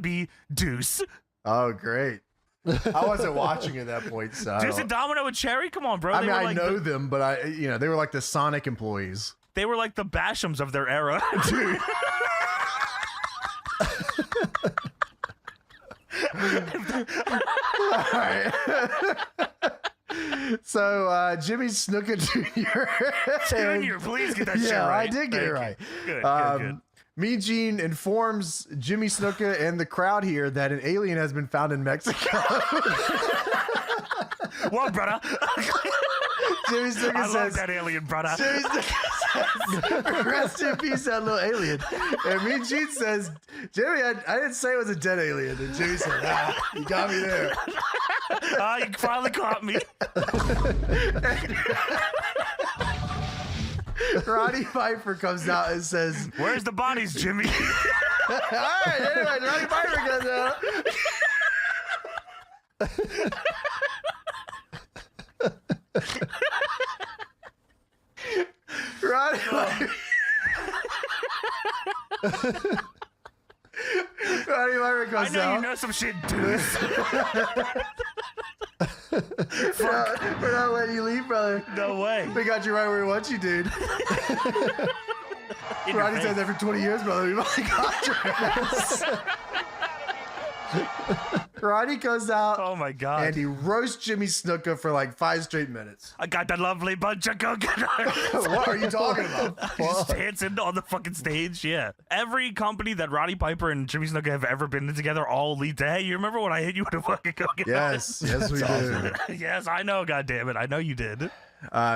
be Deuce. Oh, great. I wasn't watching at that point, so Deuce and Domino and Cherry? Come on, bro. I mean, were I like know them, but they were like the Sonic employees. They were like the Bashams of their era. Dude. All right. So Jimmy Snuka Jr. Junior, please get that shit right. Yeah, I did get it Thank right. you. Good. Mean Gene informs Jimmy Snuka and the crowd here that an alien has been found in Mexico. Well, brother. Jimmy Snuka I says, love that alien, brother. Jimmy Snuka says, rest in peace, that little alien. And Mean Gene says, Jimmy, I didn't say it was a dead alien. And Jimmy said, you got me there. You finally caught me. Roddy Piper comes out and says, "Where's the bodies, Jimmy?" all right, anyway, Roddy Piper comes out. Roddy Piper. Roddy Piper comes I know out. you know some shit, Deuce. We're not letting you leave, brother. No way. We got you right where we want you, dude. Roddy says every 20 years, brother, we might got your ass. Roddy goes out. Oh my god. And he roasts Jimmy Snuka for like 5 straight minutes. I got that lovely bunch of coconuts. What are you talking about? He's just dancing on the fucking stage. Yeah. Every company that Roddy Piper and Jimmy Snuka have ever been in together all lead to, hey, you remember when I hit you with a fucking coconut? Yes, we do. Yes, I know, goddammit. I know you did.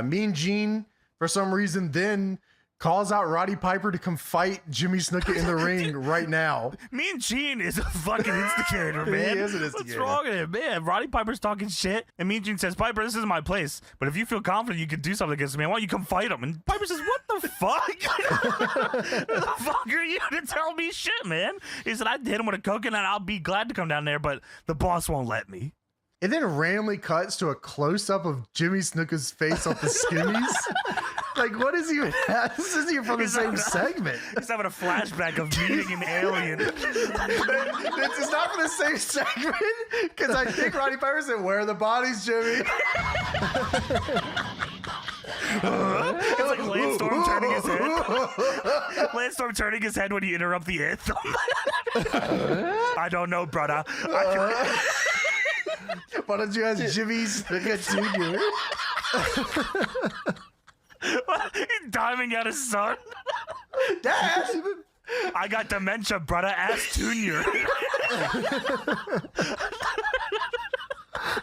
Mean Gene, for some reason, then calls out Roddy Piper to come fight Jimmy Snuka in the ring right now. Mean Gene is a fucking instigator, man. He is an instigator. What's wrong with him, man? Roddy Piper's talking shit, and Mean Gene says, Piper, this is my place, but if you feel confident you can do something against me, why don't you come fight him? And Piper says, what the fuck? The fuck are you to tell me shit, man? He said, I hit him with a coconut, I'll be glad to come down there, but the boss won't let me. It then randomly cuts to a close-up of Jimmy Snuka's face off the skimmies. Like, what is even that? This isn't even from the same segment. He's having a flashback of meeting an alien. It's not from the same segment, because I think Roddy Piper said, where are the bodies, Jimmy? It's like Lance Storm turning his head. Lance Storm turning his head when you interrupt the anthem. I don't know, brother. Why don't you ask Jimmy Snuka Jr.? He's diving at his son. Dad! I got dementia, brother. Ask Junior.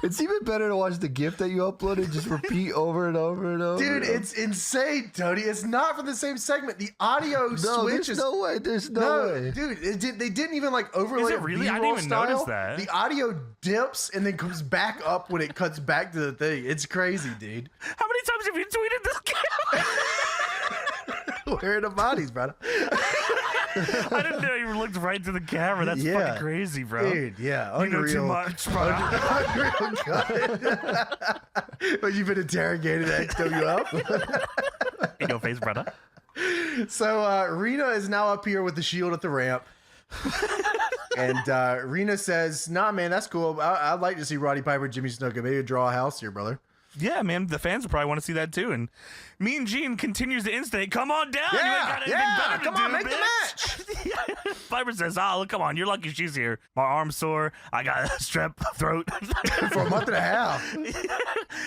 It's even better to watch the GIF that you uploaded, just repeat over and over and over. Dude, it's insane, Tony. It's not from the same segment. The audio switch is... No way. There's no way. Dude, they didn't even like overlay Is it really? I didn't even notice that. The audio dips and then comes back up when it cuts back to the thing. It's crazy, dude. How many times have you tweeted this camera? Where are the bodies, brother? I didn't know you looked right to the camera. That's fucking crazy, bro. Dude, yeah. You know too much, bro. Unreal good. But you've been interrogated at XWF? In your face, brother. So Rena is now up here with the shield at the ramp. And Rena says, nah, man, that's cool. I'd like to see Roddy Piper, Jimmy Snuka. Maybe draw a house here, brother. Yeah, man, the fans will probably want to see that too. And Mean Gene continues to instate, come on down. You ain't got anything better to come do, on, make bitch. the match. Piper says, oh, look, come on, you're lucky she's here. My arm's sore. I got a strep throat. For a month and a half.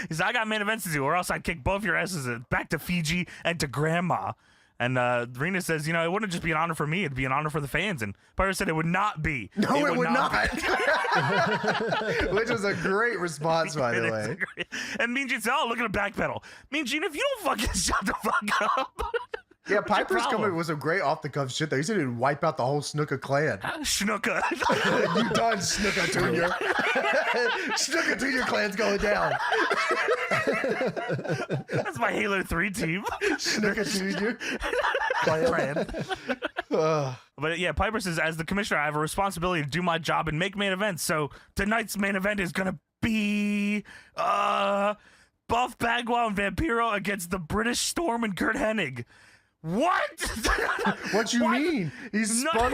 He said, I got main events to do, or else I'd kick both your asses back to Fiji and to Grandma. And Rena says, you know, it wouldn't just be an honor for me, it'd be an honor for the fans. And Piper said it would not be. No, it would not. Which was a great response, by the way. And Mean Gene said, oh, look at a backpedal. Mean Gene, if you don't fucking shut the fuck up. Yeah, Piper's comment was some great off-the-cuff shit, though. He said he'd wipe out the whole Snuka clan. Snuka. You done, Snuka Jr. Snuka Jr. clan's going down. That's my Halo 3 team. Snuka Jr. But yeah, Piper says, as the commissioner, I have a responsibility to do my job and make main events. So tonight's main event is going to be Buff Bagwell and Vampiro against the British Storm and Kurt Hennig. What? What you mean? He spun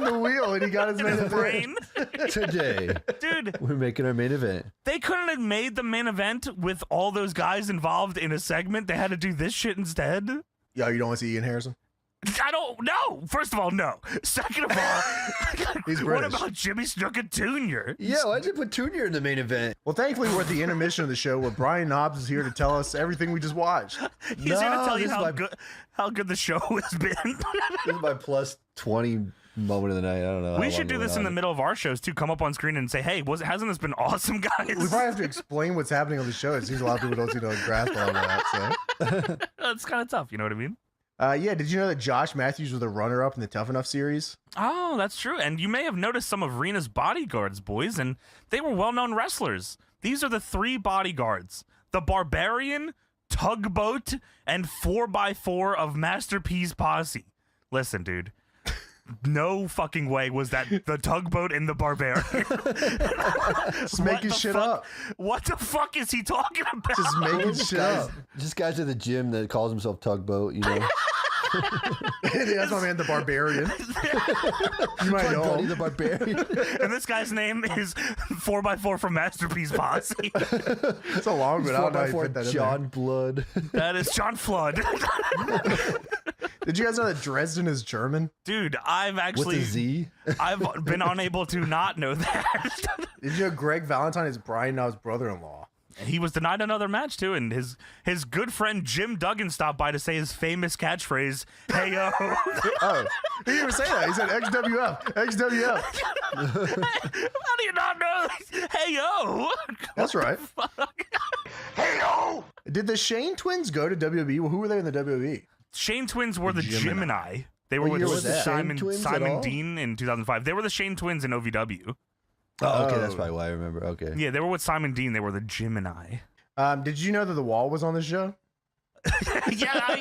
the wheel and he got his main event. Brain? Today, Dude, we're making our main event. they couldn't have made the main event with all those guys involved in a segment. They had to do this shit instead. Yo, you don't want to see Ian Harrison? I don't know. First of all, no. Second of all, He's what British. about Jimmy Snuka Jr.? Yeah, why'd you put Junior in the main event? Well, thankfully, we're at the intermission of the show where Brian Knobs is here to tell us everything we just watched. He's here to No, tell you this is how good the show has been. This is my plus 20 moment of the night. I don't know. We should do this in the middle of our shows too. Come up on screen and say, "Hey, hasn't this been awesome, guys?" We probably have to explain what's happening on the show. It seems a lot of people don't seem to grasp all of that. So, It's kind of tough. You know what I mean? yeah. Did you know that Josh Matthews was the runner-up in the Tough Enough series? Oh, that's true. And you may have noticed some of Rena's bodyguards, boys, and they were well-known wrestlers. These are the 3 bodyguards: the Barbarian, Tugboat, and 4x4 of Master P's posse. Listen, dude. No fucking way was that the Tugboat and the Barbarian. Just making shit up. What the fuck is he talking about? Just making shit up. Just guys at the gym that calls himself Tugboat, you know. That's my man, the Barbarian. You might know Buddy him. the Barbarian. And this guy's name is 4x4 from Masterpiece Posse. It's a long one. I don't know how you fit that in John Blood. That is John Flood. there. Did you guys know that Dresden is German? Dude, I've With actually a Z. I've been unable to not know that. Did you know Greg Valentine is Brian Knobs' brother-in-law? He was denied another match too, and his good friend Jim Duggan stopped by to say his famous catchphrase, "Hey yo." Oh, he didn't even say that. He said XWF. XWF. How do you not know? Hey yo. That's right. Hey yo. Did the Shane twins go to WWE? Well, who were they in the WWE? Shane twins were the Gemini. Gemini. They were What year with was that? Simon Shane twins at all? Dean in 2005. They were the Shane twins in OVW. Oh, okay, Oh. that's probably why I remember. Okay. Yeah, they were with Simon Dean. They were the Gemini. Did you know that The Wall was on the show? Yeah,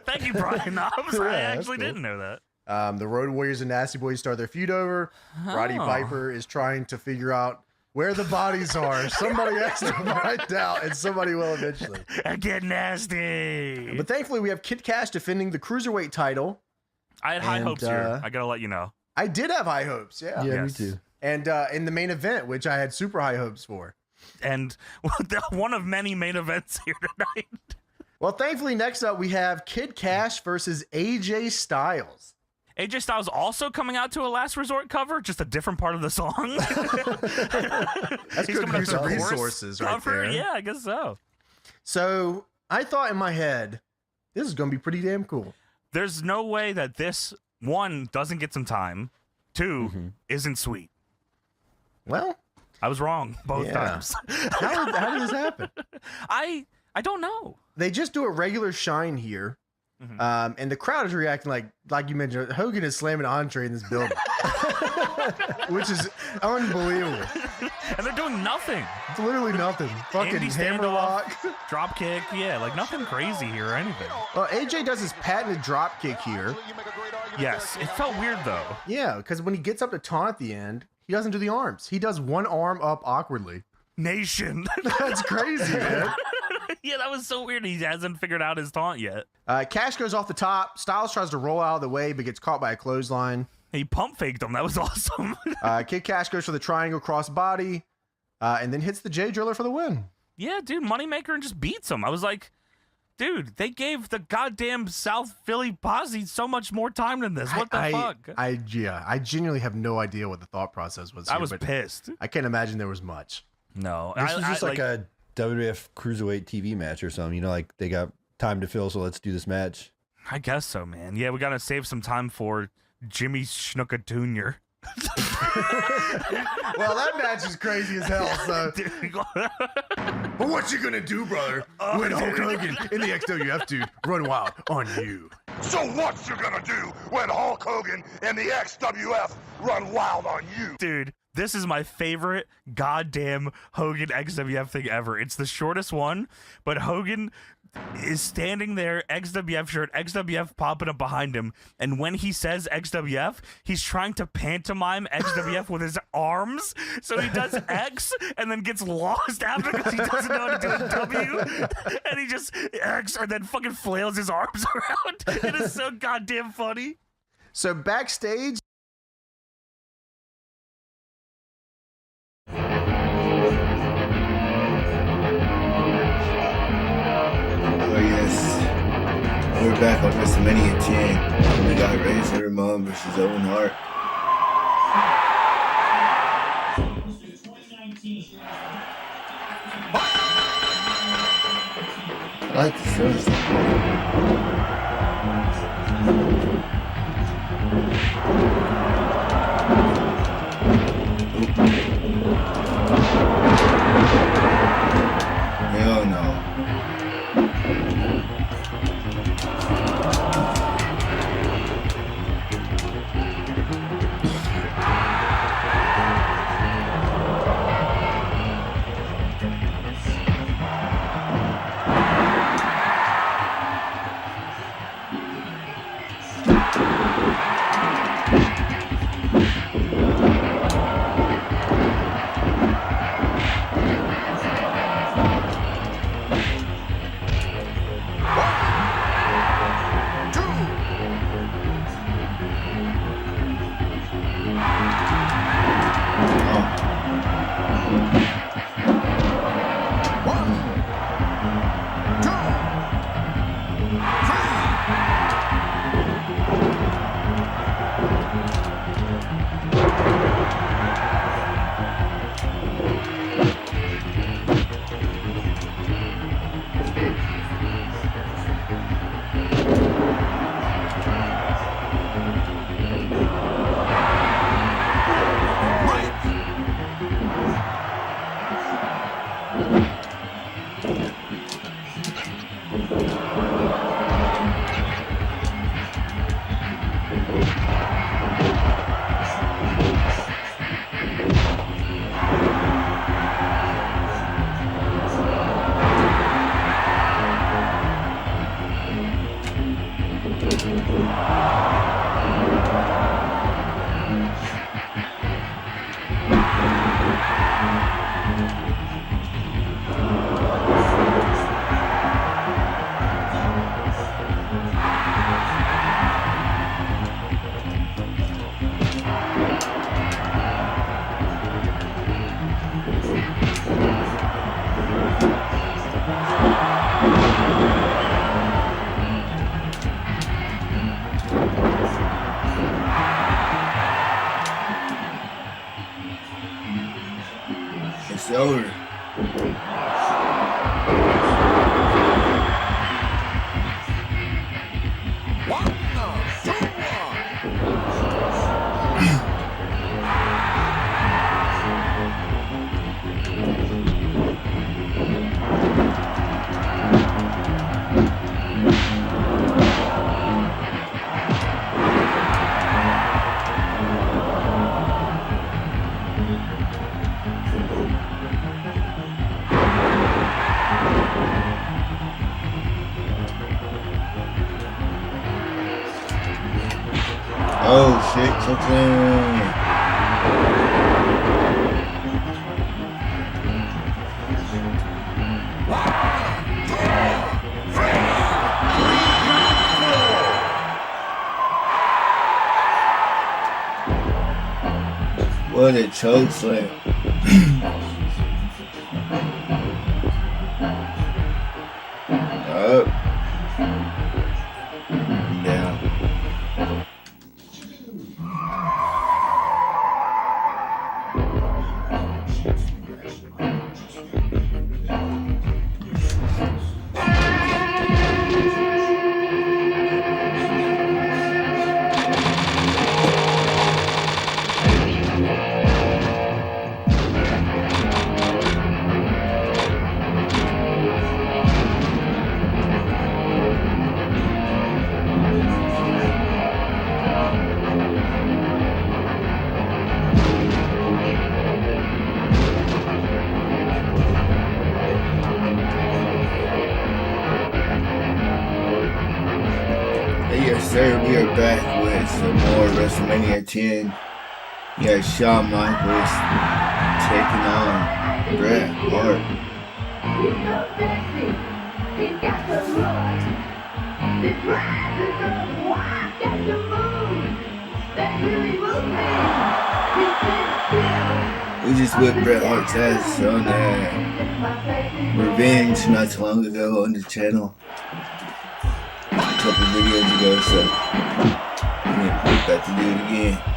thank you, Brian Knobs. Yeah, I that's actually cool. didn't know that. The Road Warriors and Nasty Boys start their feud over. Roddy Oh. Piper is trying to figure out where the bodies are. Somebody has to find out, and somebody will eventually. Get nasty. But thankfully, we have Kid Cash defending the Cruiserweight title. I had high and, hopes here. I gotta let you know. I did have high hopes, yeah. Yeah, Yes. me too. And in the main event, which I had super high hopes for. And one of many main events here tonight. Well, thankfully, next up, we have Kid Cash versus AJ Styles. AJ Styles also coming out to a Last Resort cover, just a different part of the song. That's He's good coming out use to of the chorus resources right cover. there. Yeah, I guess so. So I thought in my head, this is going to be pretty damn cool. There's no way that this, one, doesn't get some time, two, isn't sweet. Well, I was wrong both Yeah. times. how did this happen? I don't know. They just do a regular shine here. And the crowd is reacting like you mentioned, Hogan is slamming Entree in this building, which is unbelievable. And they're doing nothing. It's literally nothing. Fucking Andy hammerlock. Drop kick, yeah, like nothing crazy here or anything. Well, AJ does his patented drop kick here. Yes, it felt weird though. Yeah, because when he gets up to taunt at the end, he doesn't do the arms. He does one arm up awkwardly. Nation. That's crazy, man. Yeah, that was so weird. He hasn't figured out his taunt yet. Cash goes off the top. Styles tries to roll out of the way, but gets caught by a clothesline. He pump faked him. That was awesome. Kid Cash goes for the triangle cross body, and then hits the J Driller for the win. Yeah, dude, Moneymaker and just beats him. I was like, dude, they gave the goddamn South Philly posse so much more time than this. What the fuck? I genuinely have no idea what the thought process was. I here, was but pissed. I can't imagine there was much. No, This was just like a WWF Cruiserweight TV match or something. You know, like they got time to fill, so let's do this match. I guess so, man. Yeah, we gotta save some time for Jimmy Snuka Jr. Well, that match is crazy as hell. So, but what you gonna do, brother? When Hulk Hogan and the XWF dude run wild on you? So what you gonna do when Hulk Hogan and the XWF run wild on you? Dude, this is my favorite goddamn Hogan XWF thing ever. It's the shortest one, but Hogan is standing there, XWF shirt, XWF popping up behind him, and when he says XWF, he's trying to pantomime XWF with his arms, so he does X and then gets lost after because he doesn't know how to do a W, and he just X and then fucking flails his arms around. It is so goddamn funny. So backstage, Oh yes, we're back on WrestleMania 10. We got Razor Ramon versus Owen Hart. I like the first. Hell no. It's over. Oh shit, something. What a choke slam. Up. Down. back with some more WrestleMania 10. You got Shawn Michaels taking on Bret Hart. We just whipped Bret Hart's ass on Revenge not too long ago on the channel. A couple videos ago, so we're about to do it again.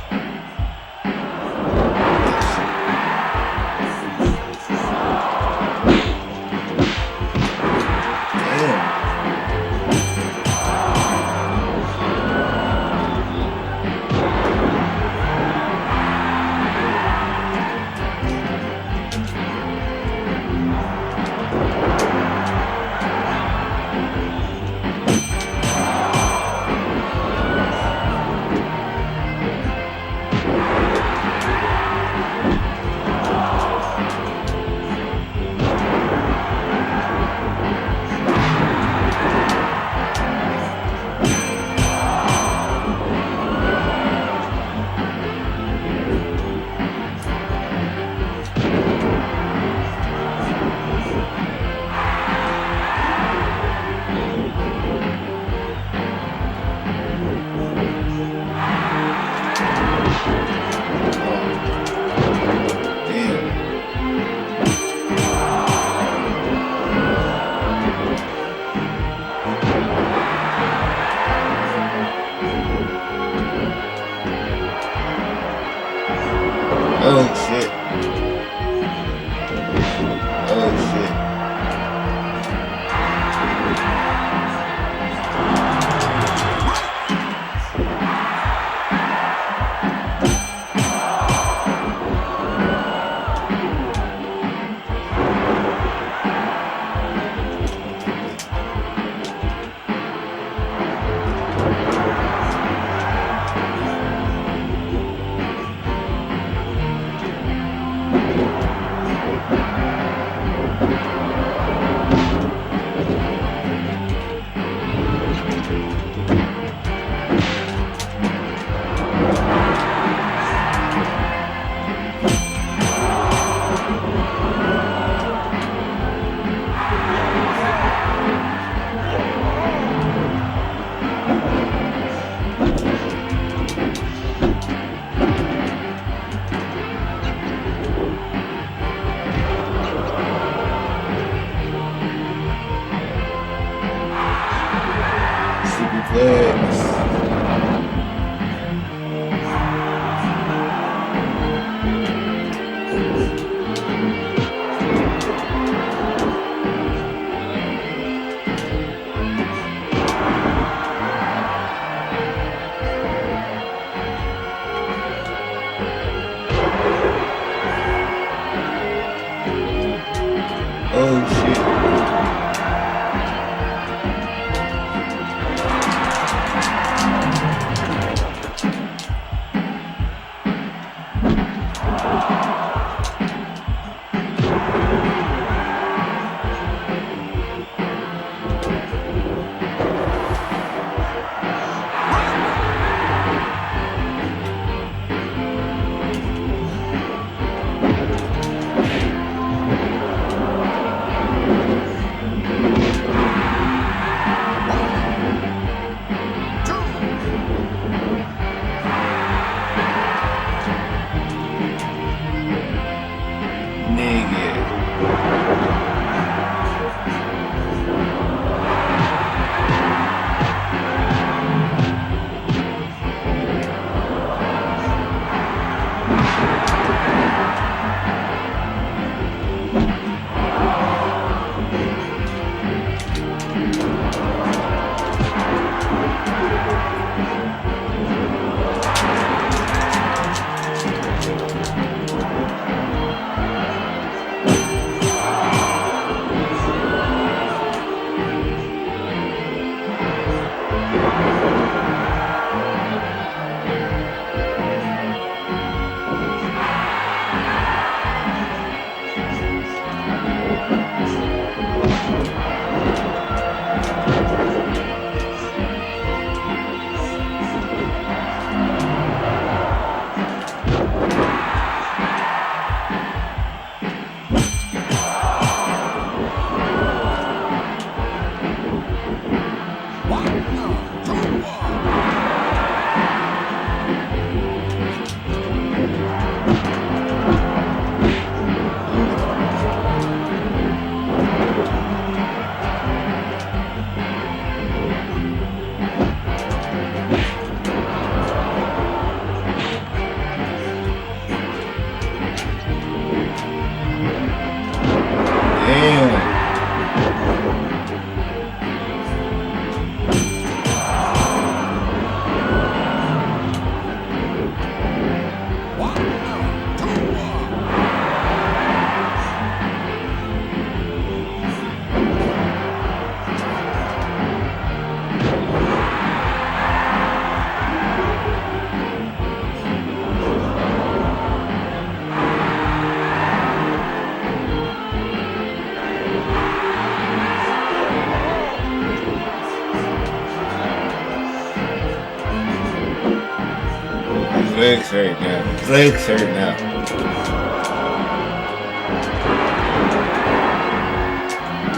legs hurt now. His legs hurt now.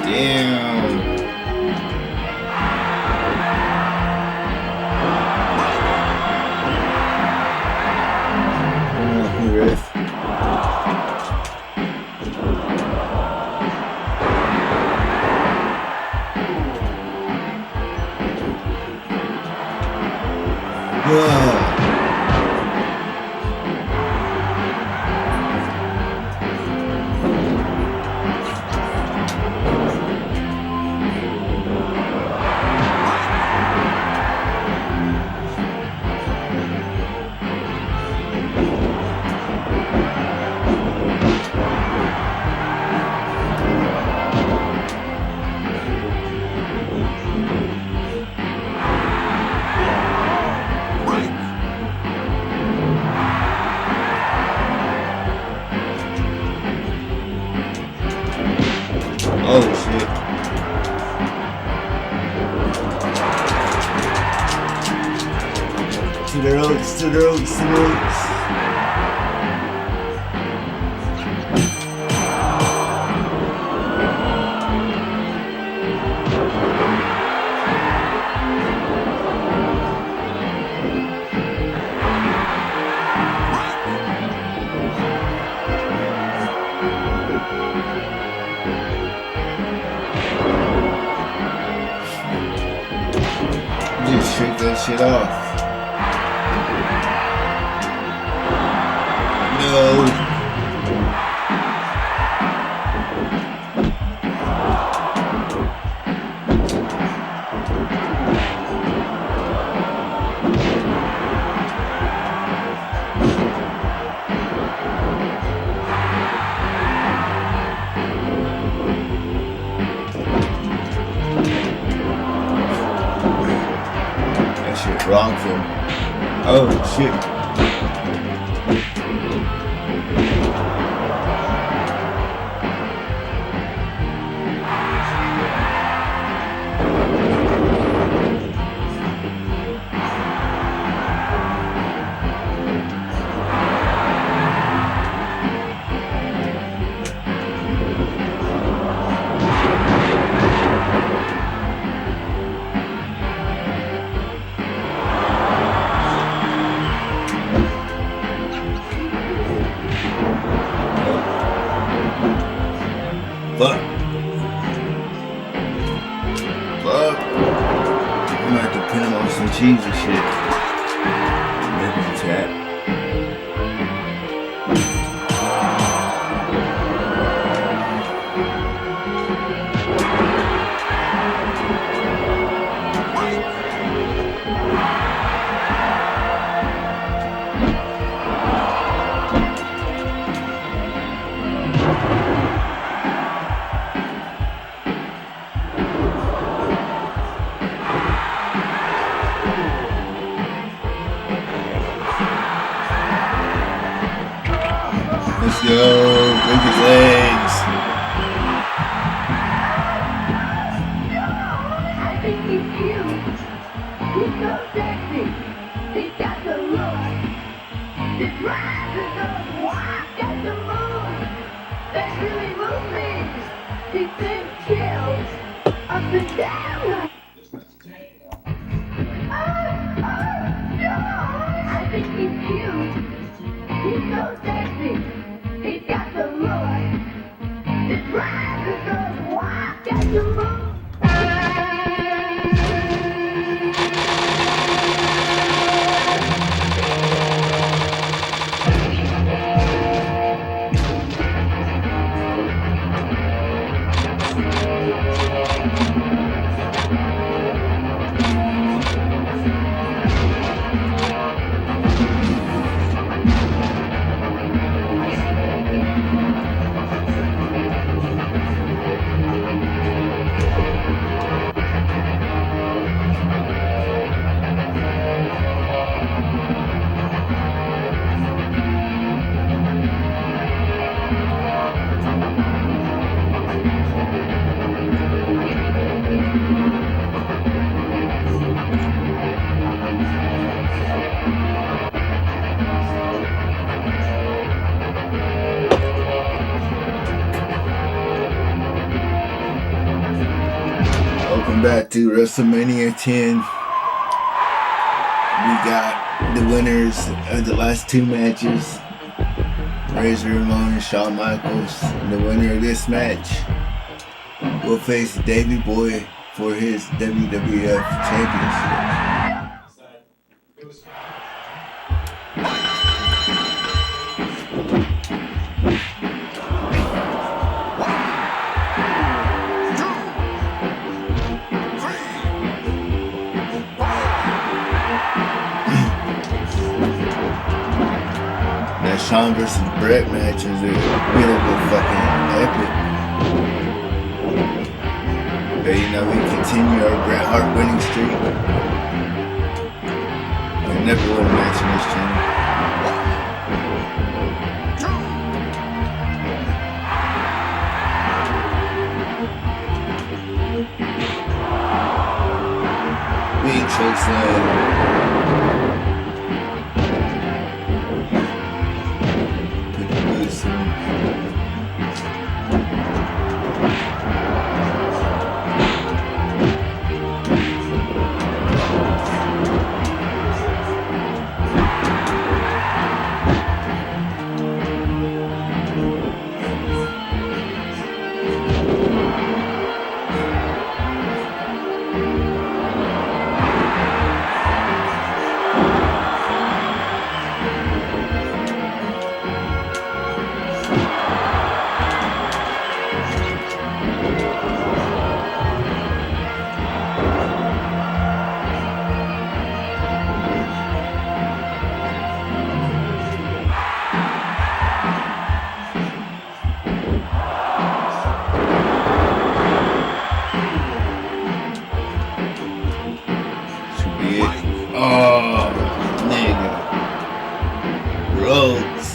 Damn. Ref. Oh shit. To the ropes, to the ropes, to the ropes. Just shake that shit off. No. That shit wrongful. Oh shit. Fuck. Fuck. I'm gonna have to pin him on some cheese and shit. Make him tap. Let's go. Break his legs. I think he's cute. He's so sexy. He's got the look. The drive is the walk. Got the move. They really move me. He sends chills up and down. I think he's cute. He's so sexy. He's got the look. The drive is the walk. Got the move. Welcome back to WrestleMania 10. We got the winners of the last two matches, Razor Ramon and Shawn Michaels. And the winner of this match will face Davey Boy for his WWF Championship. That Shawn versus Brett match is a bit of a fucking epic. But you know, we continue our Bret Hart winning streak. We never won a match in this channel. Big chokeslam. Put the boots in. Should be it. Oh, nigga. Rhodes.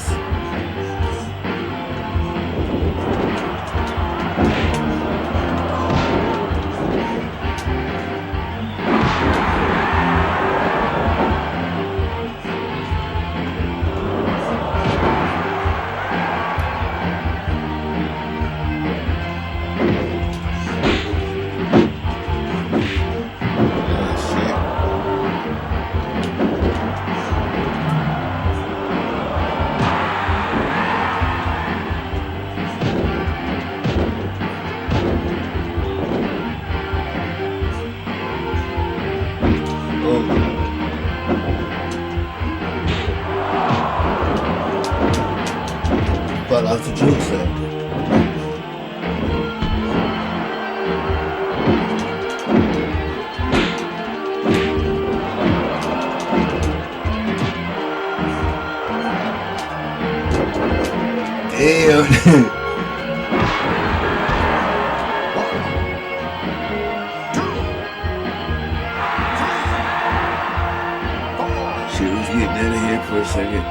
Oh, shit. Fell off the juke set. Damn. Shit was getting out of here for a second.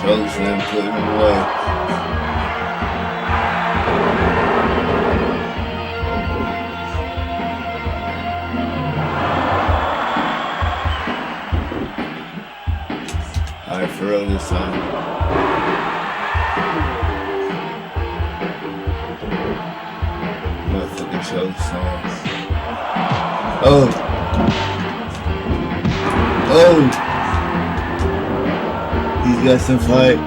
Chokeslam putting him away. Alright, for real this time. Motherfucking show songs. Oh. Oh. He's got some fight.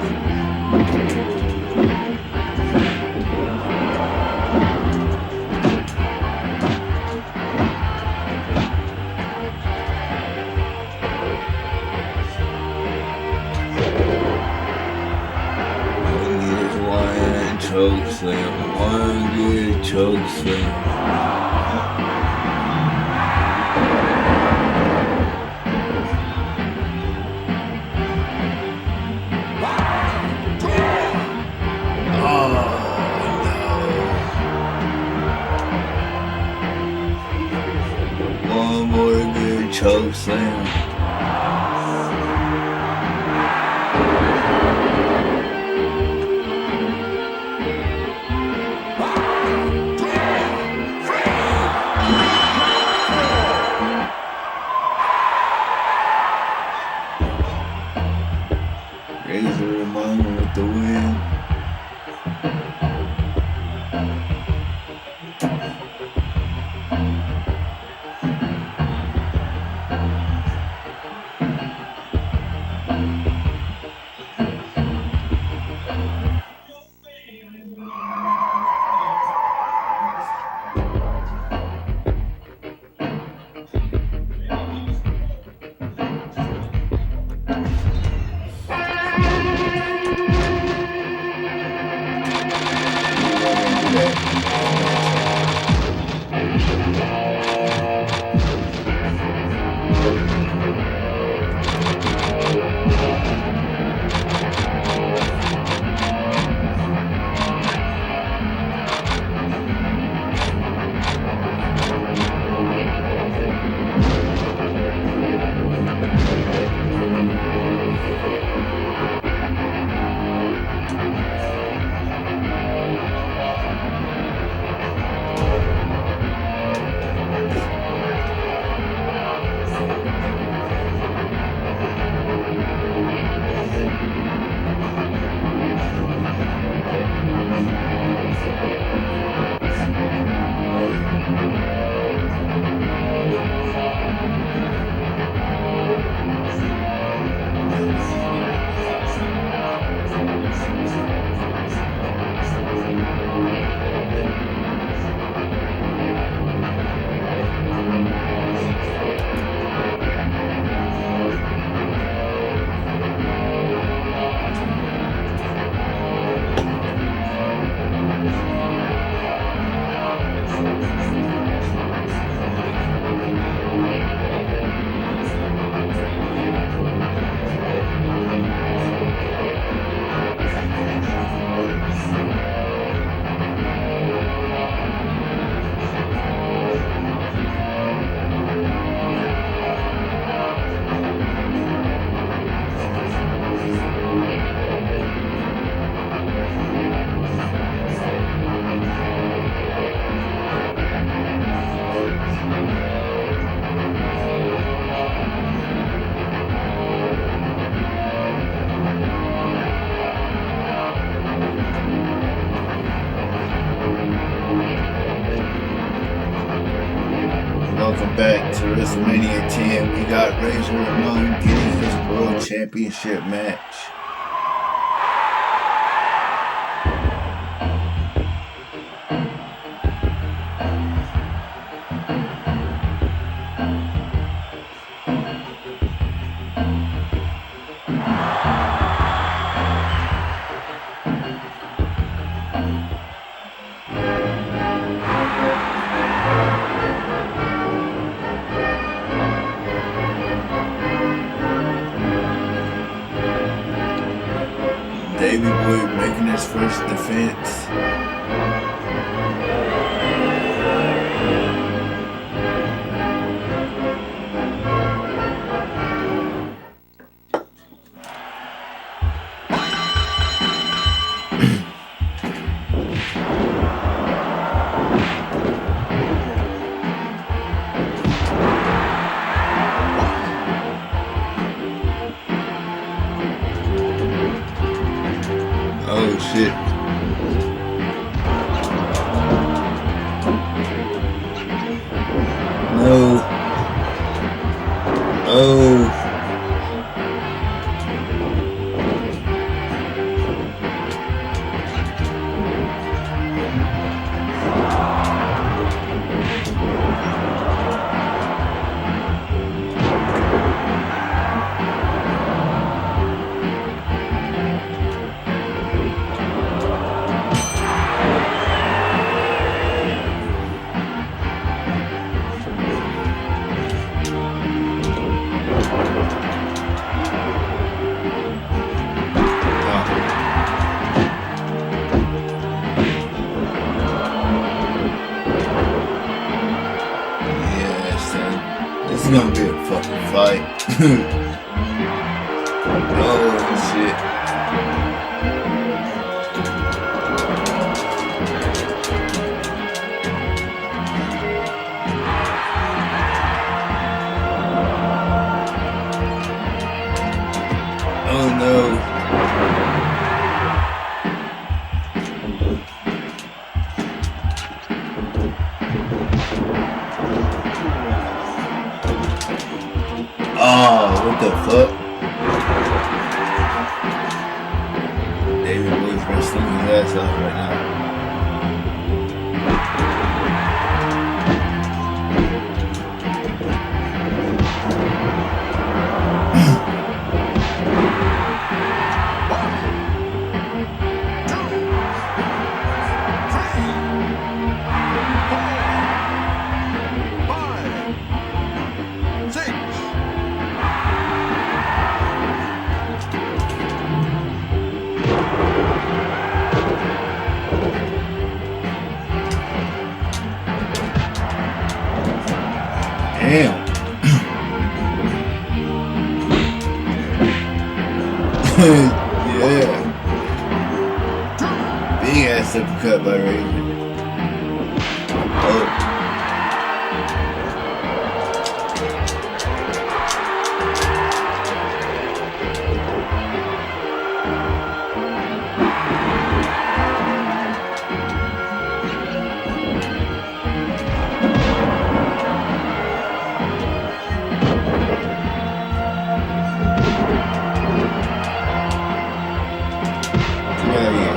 Choke slam, one good choke slam. One more good choke slam. Razor Ramon with the win. Welcome back to WrestleMania 10. We got Razor Ramon getting his World Championship match. Davey Boy making his first defense. This is gonna be a fucking fight. Oh shit. Oh no. Oh, what the fuck? David Boy's wrestling his ass off right now. Damn. Yeah. Big ass uppercut by Raven. Oh. Yeah, yeah.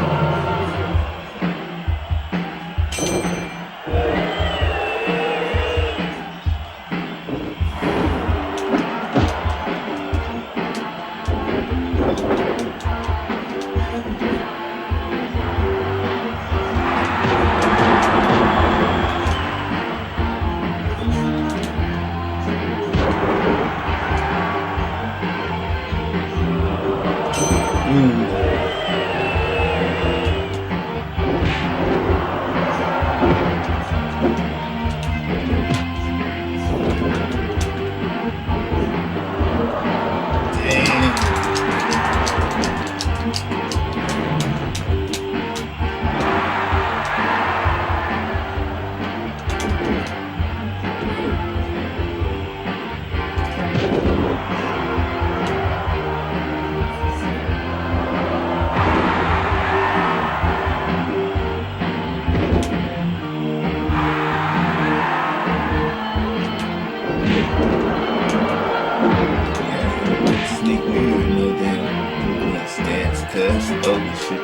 Sneak me with no damn stance, cuz. Oh shit.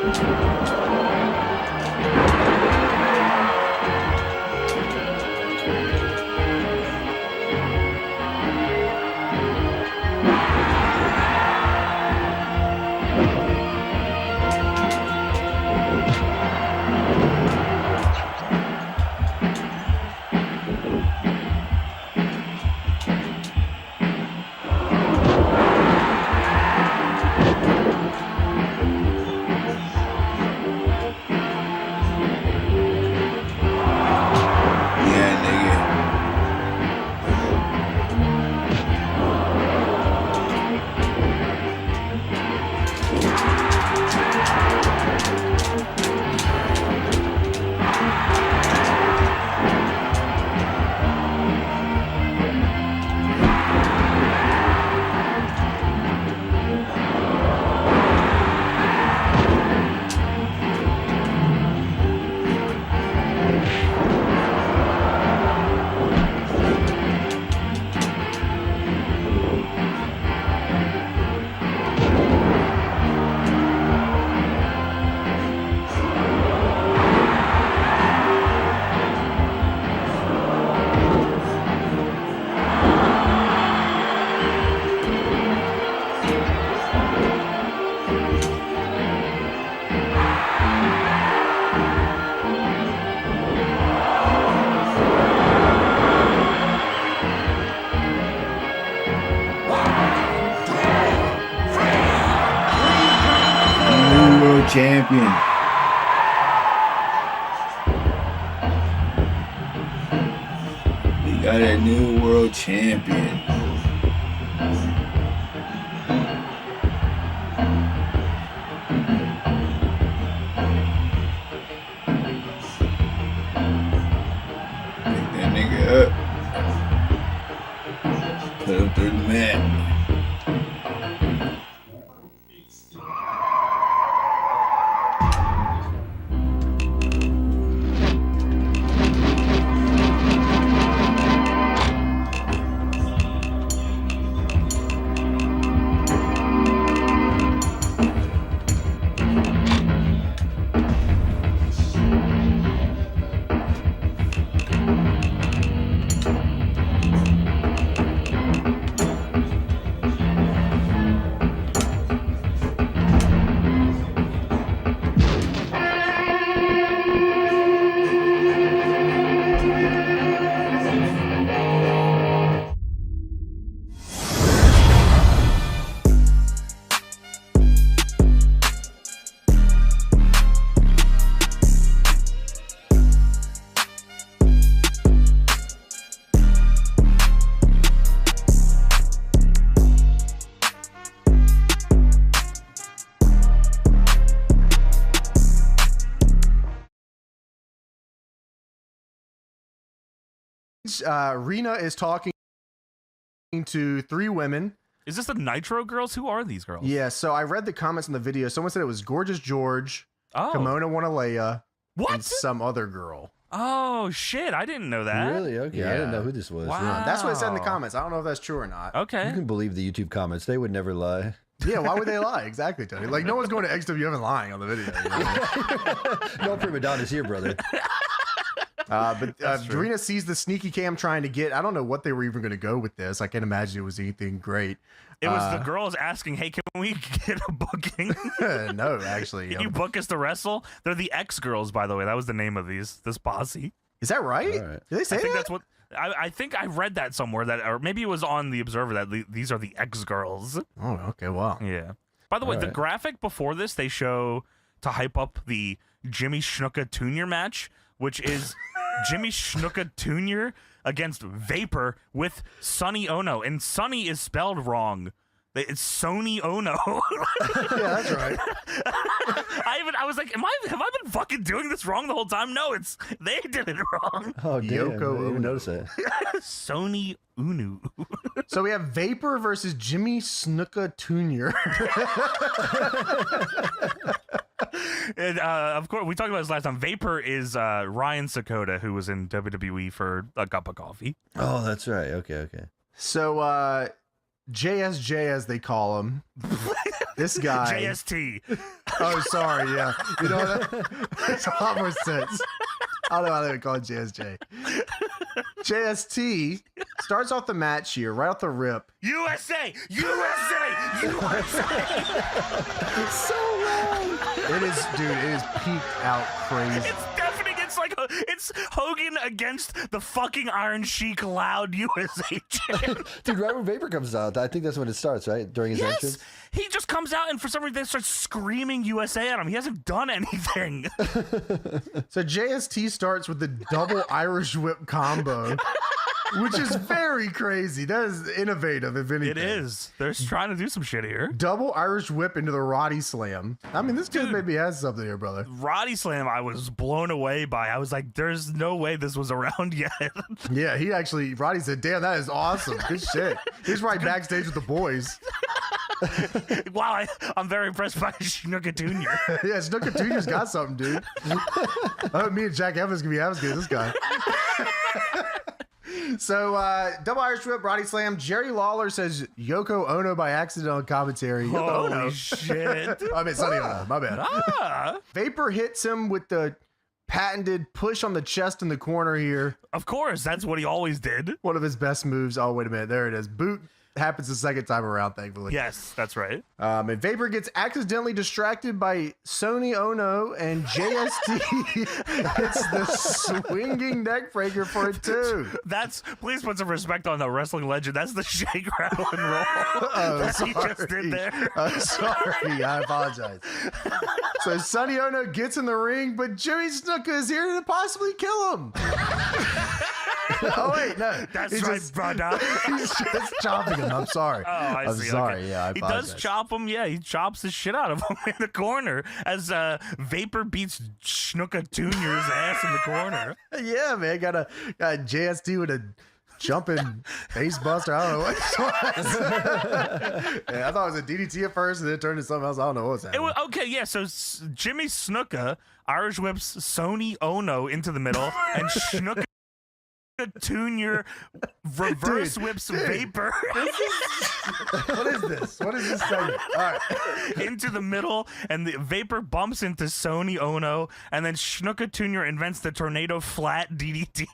Yeah, nigga. New world champion. Big are the new world champion. Pick that nigga up. Put him through the mat. Rena is talking to 3 women. Is this the Nitro girls? Who are these girls? Yeah, so I read the comments in the video. Someone said it was Gorgeous George, Oh. Kimona Wanalea, What? and some other girl. Oh, shit. I didn't know that. Really? Okay. I didn't know who this was. Wow. Yeah. That's what it said in the comments. I don't know if that's true or not. You Okay. can believe the YouTube comments. They would never lie. Yeah, why would they lie? Exactly, Tony. Like, no one's going to XWF and lying on the video. You know? No prima donnas here, brother. But Rena sees the sneaky cam trying to get. I don't know what they were even going to go with this. I can't imagine it was anything great. It was the girls asking, hey, can we get a booking? No, actually. Can you book us to wrestle? They're the X-Girls, by the way. That was the name of this posse. Is that right? All right. Did they say I think that? that's what... I think I read that somewhere, that, or maybe it was on the Observer, that these are the X-Girls. Oh, okay, wow. Yeah. By the way, All the right. graphic before this, they show to hype up the Jimmy Snuka Jr. match, which is Jimmy Snuka Jr. against Vapor with Sonny Ono. And Sonny is spelled wrong. It's Sony Ono. Yeah, that's right. I was like, have I been fucking doing this wrong the whole time? No, they did it wrong. Oh, damn. Yoko I didn't Ono. even notice that. Sony Unu. So we have Vapor versus Jimmy Snuka Jr. And of course, we talked about this last time. Vapor is Ryan Sakota, who was in WWE for a cup of coffee. Oh, that's right. Okay. So JSJ, as they call him, this guy. JST. Oh, sorry. Yeah, you know that makes a lot more sense. I don't know how they would call it JSJ. JST starts off the match here right off the rip. USA! So wrong. It is, dude. It is peaked out crazy. It's deafening. It's Hogan against the fucking Iron Sheik loud USA chant. Dude, right when Vapor comes out, I think that's when it starts, right? During his Yes, entrance? he just comes out and for some reason they start screaming USA at him. He hasn't done anything. So JST starts with the double Irish whip combo, which is very crazy. That is innovative, if anything. It is. They're trying to do some shit here. Double Irish whip into the Roddy Slam. I mean, this kid Dude. maybe has something here, brother. Roddy Slam, I was blown away by. I was like, there's no way this was around yet. Yeah, Roddy said, damn, that is awesome. Good shit. He's right backstage with the boys. Wow, I'm very impressed by Snuka Jr. Yeah, Snooker Jr.'s got something, dude. Me and Jack Evans can be having this guy. So, double Irish whip, Roddy Slam. Jerry Lawler says Yoko Ono by accident on commentary. Yoko Ono. Holy shit. I mean, Sonny Ono. My bad. Ah, Vapor hits him with the patented push on the chest in the corner here. of course, that's what he always did. One of his best moves. Oh, wait a minute. There it is. Boot happens the second time around, thankfully. Yes, that's right. And Vapor gets accidentally distracted by Sony Ono, and JST hits the swinging neck breaker for it too. Please put some respect on the wrestling legend. That's the shake, rattle, and roll Oh, that sorry. he just did there. I'm sorry. I apologize. So Sonny Ono gets in the ring, but Jimmy Snuka is here to possibly kill him. Oh wait, no. That's He's right, just- brother. He's just chopping him. I'm sorry. Oh, I I'm see. sorry. Okay. Yeah, I he apologize. does chop him. Yeah, he chops the shit out of him in the corner as Vapor beats Snuka Jr.'s ass in the corner. Yeah, man. Got a JST with a jumping face buster. I don't know what it was. Yeah, I thought it was a DDT at first, and then it turned into something else. I don't know what was It happening. was, okay, yeah. So Jimmy Snuka Irish whips Sony Ono into the middle, and Snuka Jr. reverse whips Vapor What is this? What is this segment? All right. into the middle, and the Vapor bumps into Sony Ono, and then Snuka Jr. invents the tornado flat DDT.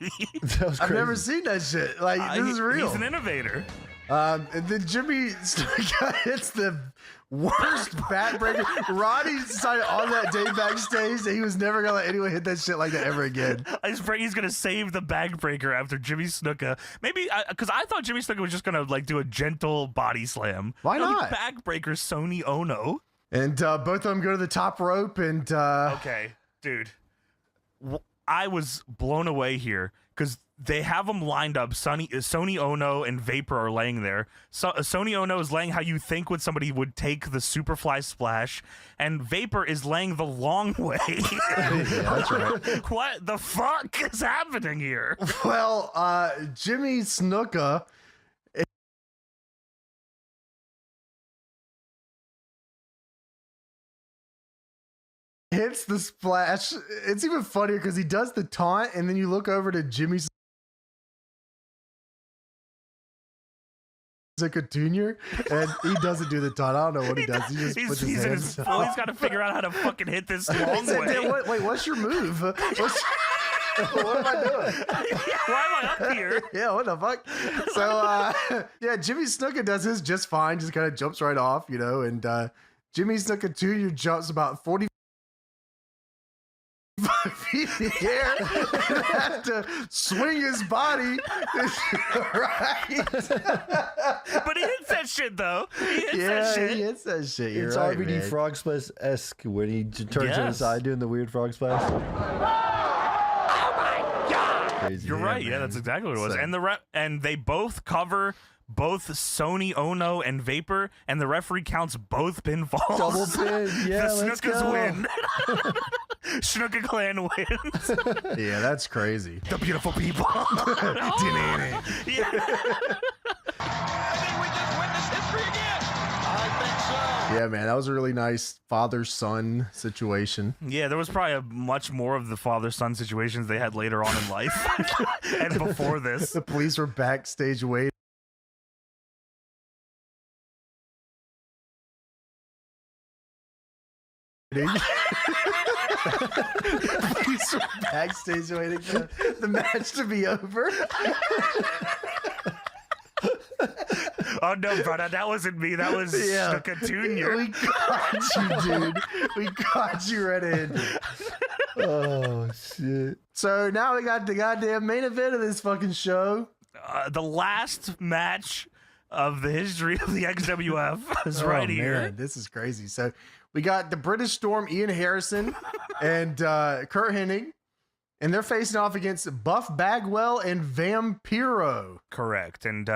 That was I've crazy. never seen that shit. Like, this is real. He's an innovator. And then Jimmy hits the worst backbreaker. Roddy decided on that day backstage that he was never gonna let anyone hit that shit like that ever again. He's gonna save the bag breaker after Jimmy Snuka. Maybe because I thought Jimmy Snuka was just gonna like do a gentle body slam. Why No, he not? bag breaker Sony Ono. And both of them go to the top rope, and Okay, dude. I was blown away here because they have them lined up. Sony Ono and Vapor are laying there. Sony Ono is laying how you think when somebody would take the Superfly splash, and Vapor is laying the long way. yeah, that's right. What the fuck is happening here? Well, Jimmy Snuka hits the splash. It's even funnier because he does the taunt, and then you look over to Jimmy Snuka Jr., and he doesn't do the taunt. I don't know what he does. He just puts his in hands his he's got to figure out how to fucking hit this long way. Wait, what's your move? What am I doing? Why am I up here? Yeah, what the fuck? So, yeah, Jimmy Snuka does his just fine, just kind of jumps right off, you know, and Jimmy Snuka Jr. jumps about 45 feet in the air and has to swing his body. Right? But he hits that shit, though. He hits that Yeah, shit. he hits that shit. You're It's right, RVD man. Frog Splash-esque when he turns to the Yes. side doing the weird frog splash. Crazy. You're right. Yeah, man. that's exactly what it was. So- And they both cover both Sony Ono and Vapor, and the referee counts both pinfalls. Double pin. Yeah, The let's Snookas go. win. Snooka Clan wins. Yeah, that's crazy. The beautiful people. Yeah. Yeah, man, that was a really nice father-son situation. Yeah, there was probably much more of the father-son situations they had later on in life and before this. The police were backstage waiting. Police were backstage waiting for the match to be over. Oh no, brother, that wasn't me. That was Yeah. Snooka Jr. We caught you, dude. We caught you red-handed. Oh shit! So now we got the goddamn main event of this fucking show. The last match of the history of the XWF is right here. Man, this is crazy. So we got the British Storm, Ian Harrison, and Kurt Hennig, and they're facing off against Buff Bagwell and Vampiro. Correct. And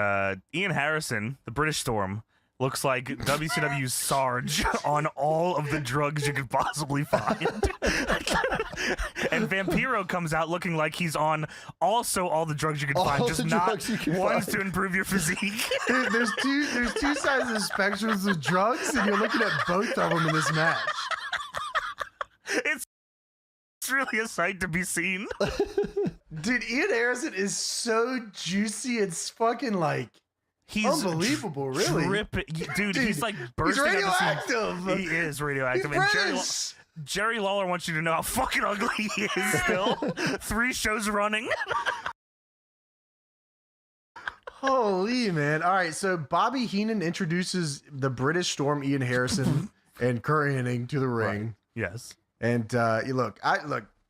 Ian Harrison, the British Storm, looks like WCW's Sarge on all of the drugs you could possibly find. And Vampiro comes out looking like he's on also all the drugs you could find, All just the not drugs you can ones find. to improve your physique. There's two sides of the spectrums of drugs, and you're looking at both of them in this match. It's really a sight to be seen. Dude, Ian Harrison is so juicy. It's fucking like He's unbelievable, really. Dude, he's like bursting He's at the radioactive. seams. He is radioactive. He's And British. Jerry Lawler wants you to know how fucking ugly he is still. 3 shows running. Holy man. All right, so Bobby Heenan introduces the British Storm, Ian Harrison, and Kurt Hennig to the ring. Yes. And look,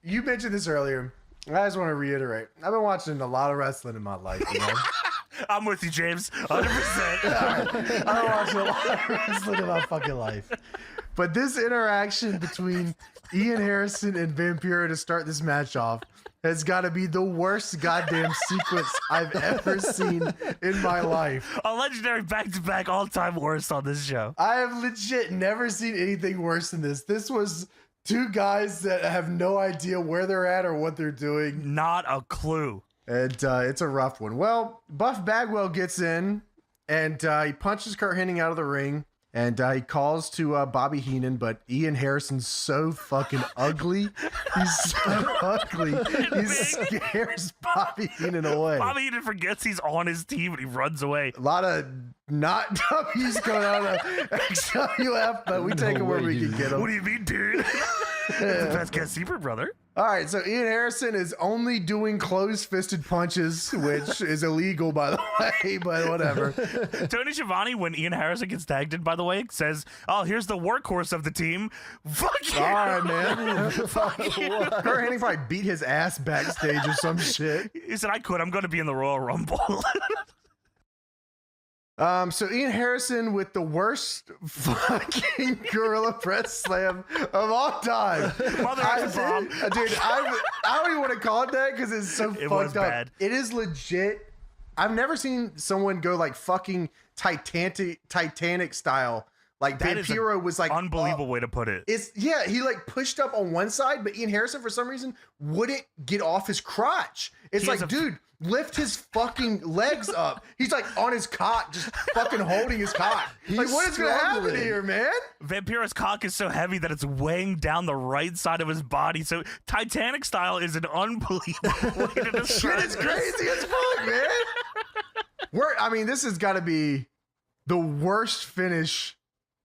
you mentioned this earlier. I just want to reiterate. I've been watching a lot of wrestling in my life, you know? I'm with you, James. 100%. I've been watching a lot of wrestling in my fucking life. But this interaction between Ian Harrison and Vampiro to start this match off has got to be the worst goddamn sequence I've ever seen in my life. A legendary back-to-back all-time worst on this show. I have legit never seen anything worse than this. This was two guys that have no idea where they're at or what they're doing. Not a clue. And it's a rough one. Well, Buff Bagwell gets in and he punches Kurt Hennig out of the ring. And he calls to Bobby Heenan, but Ian Harrison's so fucking ugly. He's so ugly. He scares Bobby Heenan away. Bobby Heenan forgets he's on his team and he runs away. A lot of not W's going on at XWF, but we take him where we can get him. What do you mean, dude? The best guest keeper, brother. All right, so Ian Harrison is only doing closed-fisted punches, which is illegal, by the way, but whatever. Tony Schiavone, when Ian Harrison gets tagged in, by the way, says, "Oh, here's the workhorse of the team." Fuck you. All right, man. Fuck you. Kurt Hennig probably beat his ass backstage or some shit. He said, "I quit. I'm going to be in the Royal Rumble." So Ian Harrison with the worst fucking gorilla press slam of all time. Mother of the bomb. Dude, I don't even want to call it that because it's so It fucked was up. bad. It is legit. I've never seen someone go like fucking Titanic style. Like That is an Vampiro was like unbelievable way to put it. he like pushed up on one side, but Ian Harrison for some reason wouldn't get off his crotch. It's He has like, a- dude, lift his fucking legs up. He's like on his cock, just fucking holding his cock. Like, what is gonna happen struggling. here, man? Vampiro's cock is so heavy that it's weighing down the right side of his body. So Titanic style is an unbelievable way to describe Shit is this. crazy as fuck, man. This has got to be the worst finish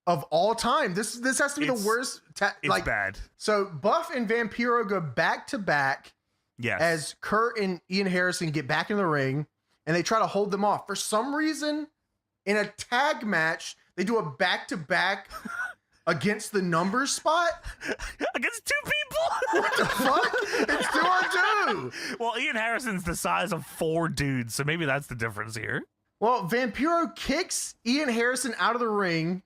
of all time. This has to be It's- the worst. It's bad. So Buff and Vampiro go back to back. Yes. As Kurt and Ian Harrison get back in the ring and they try to hold them off. For some reason, in a tag match, they do a back-to-back against the numbers spot. Against two people. What the fuck? It's 2-on-2. Well, Ian Harrison's the size of 4 dudes, so maybe that's the difference here. Well, Vampiro kicks Ian Harrison out of the ring,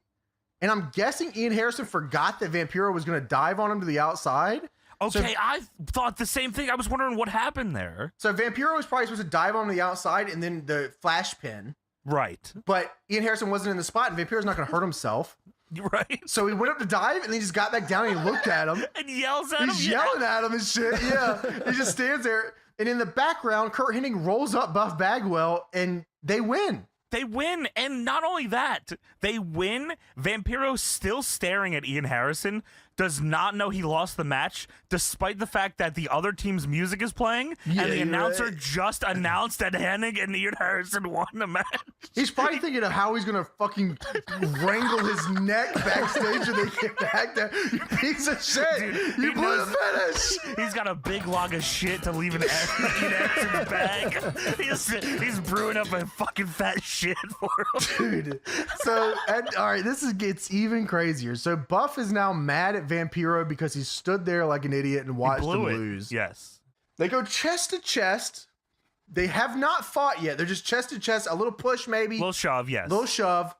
and I'm guessing Ian Harrison forgot that Vampiro was going to dive on him to the outside. Okay, I thought the same thing. I was wondering what happened there. So Vampiro was probably supposed to dive on the outside and then the flash pin. Right. But Ian Harrison wasn't in the spot, and Vampiro's not going to hurt himself. Right. So he went up to dive, and then he just got back down and he looked at him. And yells at him. He's yelling at him and shit. Yeah. He just stands there. And in the background, Kurt Hennig rolls up Buff Bagwell, and they win. They win, and not only that, they win. Vampiro still staring at Ian Harrison, does not know he lost the match, despite the fact that the other team's music is playing, and the you're announcer right. just announced that Hennig and Ian Harrison won the match. He's probably thinking of how he's going to fucking wrangle his neck backstage when they get back there. You piece of shit. Dude, you he blew knows- the finish. He's got a big log of shit to leave an X in the bag. He's brewing up a fucking fat shit for him. Dude. So, all right, gets even crazier. So Buff is now mad at Vampiro because he stood there like an idiot and watched him Blew it. lose. Yes. They go chest to chest. They have not fought yet. They're just chest to chest. A little push, maybe. Little shove, yes. Little shove.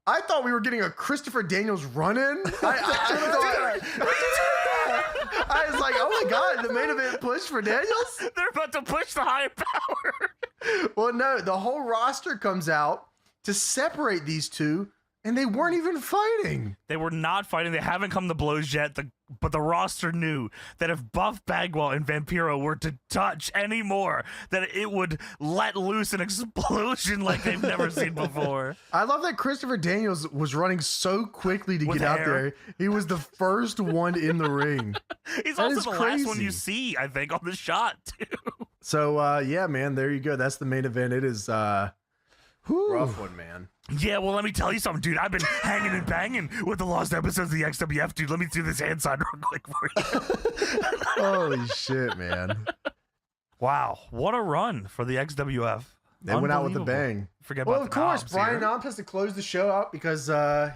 I thought we were getting a Christopher Daniels run-in. I was like, oh my God, the main event push for Daniels? They're about to push the higher power. Well, no, the whole roster comes out to separate these two, and they weren't even fighting. They were not fighting. They haven't come to blows yet. But the roster knew that if Buff Bagwell and Vampiro were to touch anymore, that it would let loose an explosion like they've never seen before. I love that Christopher Daniels was running so quickly to With get out hair. there. He was the first one in the ring. He's That also is the last one crazy. you see, I think, on the shot, too. So, yeah, man, there you go. That's the main event. It is rough one, man. Yeah, well, let me tell you something, dude. I've been hanging and banging with the lost episodes of the XWF, dude. Let me do this hand sign real quick for you. Holy shit, man. Wow, what a run for the XWF. They went out with a Unbelievable. bang. Forget Well, about of the course, knobs Brian here. Knobs has to close the show out because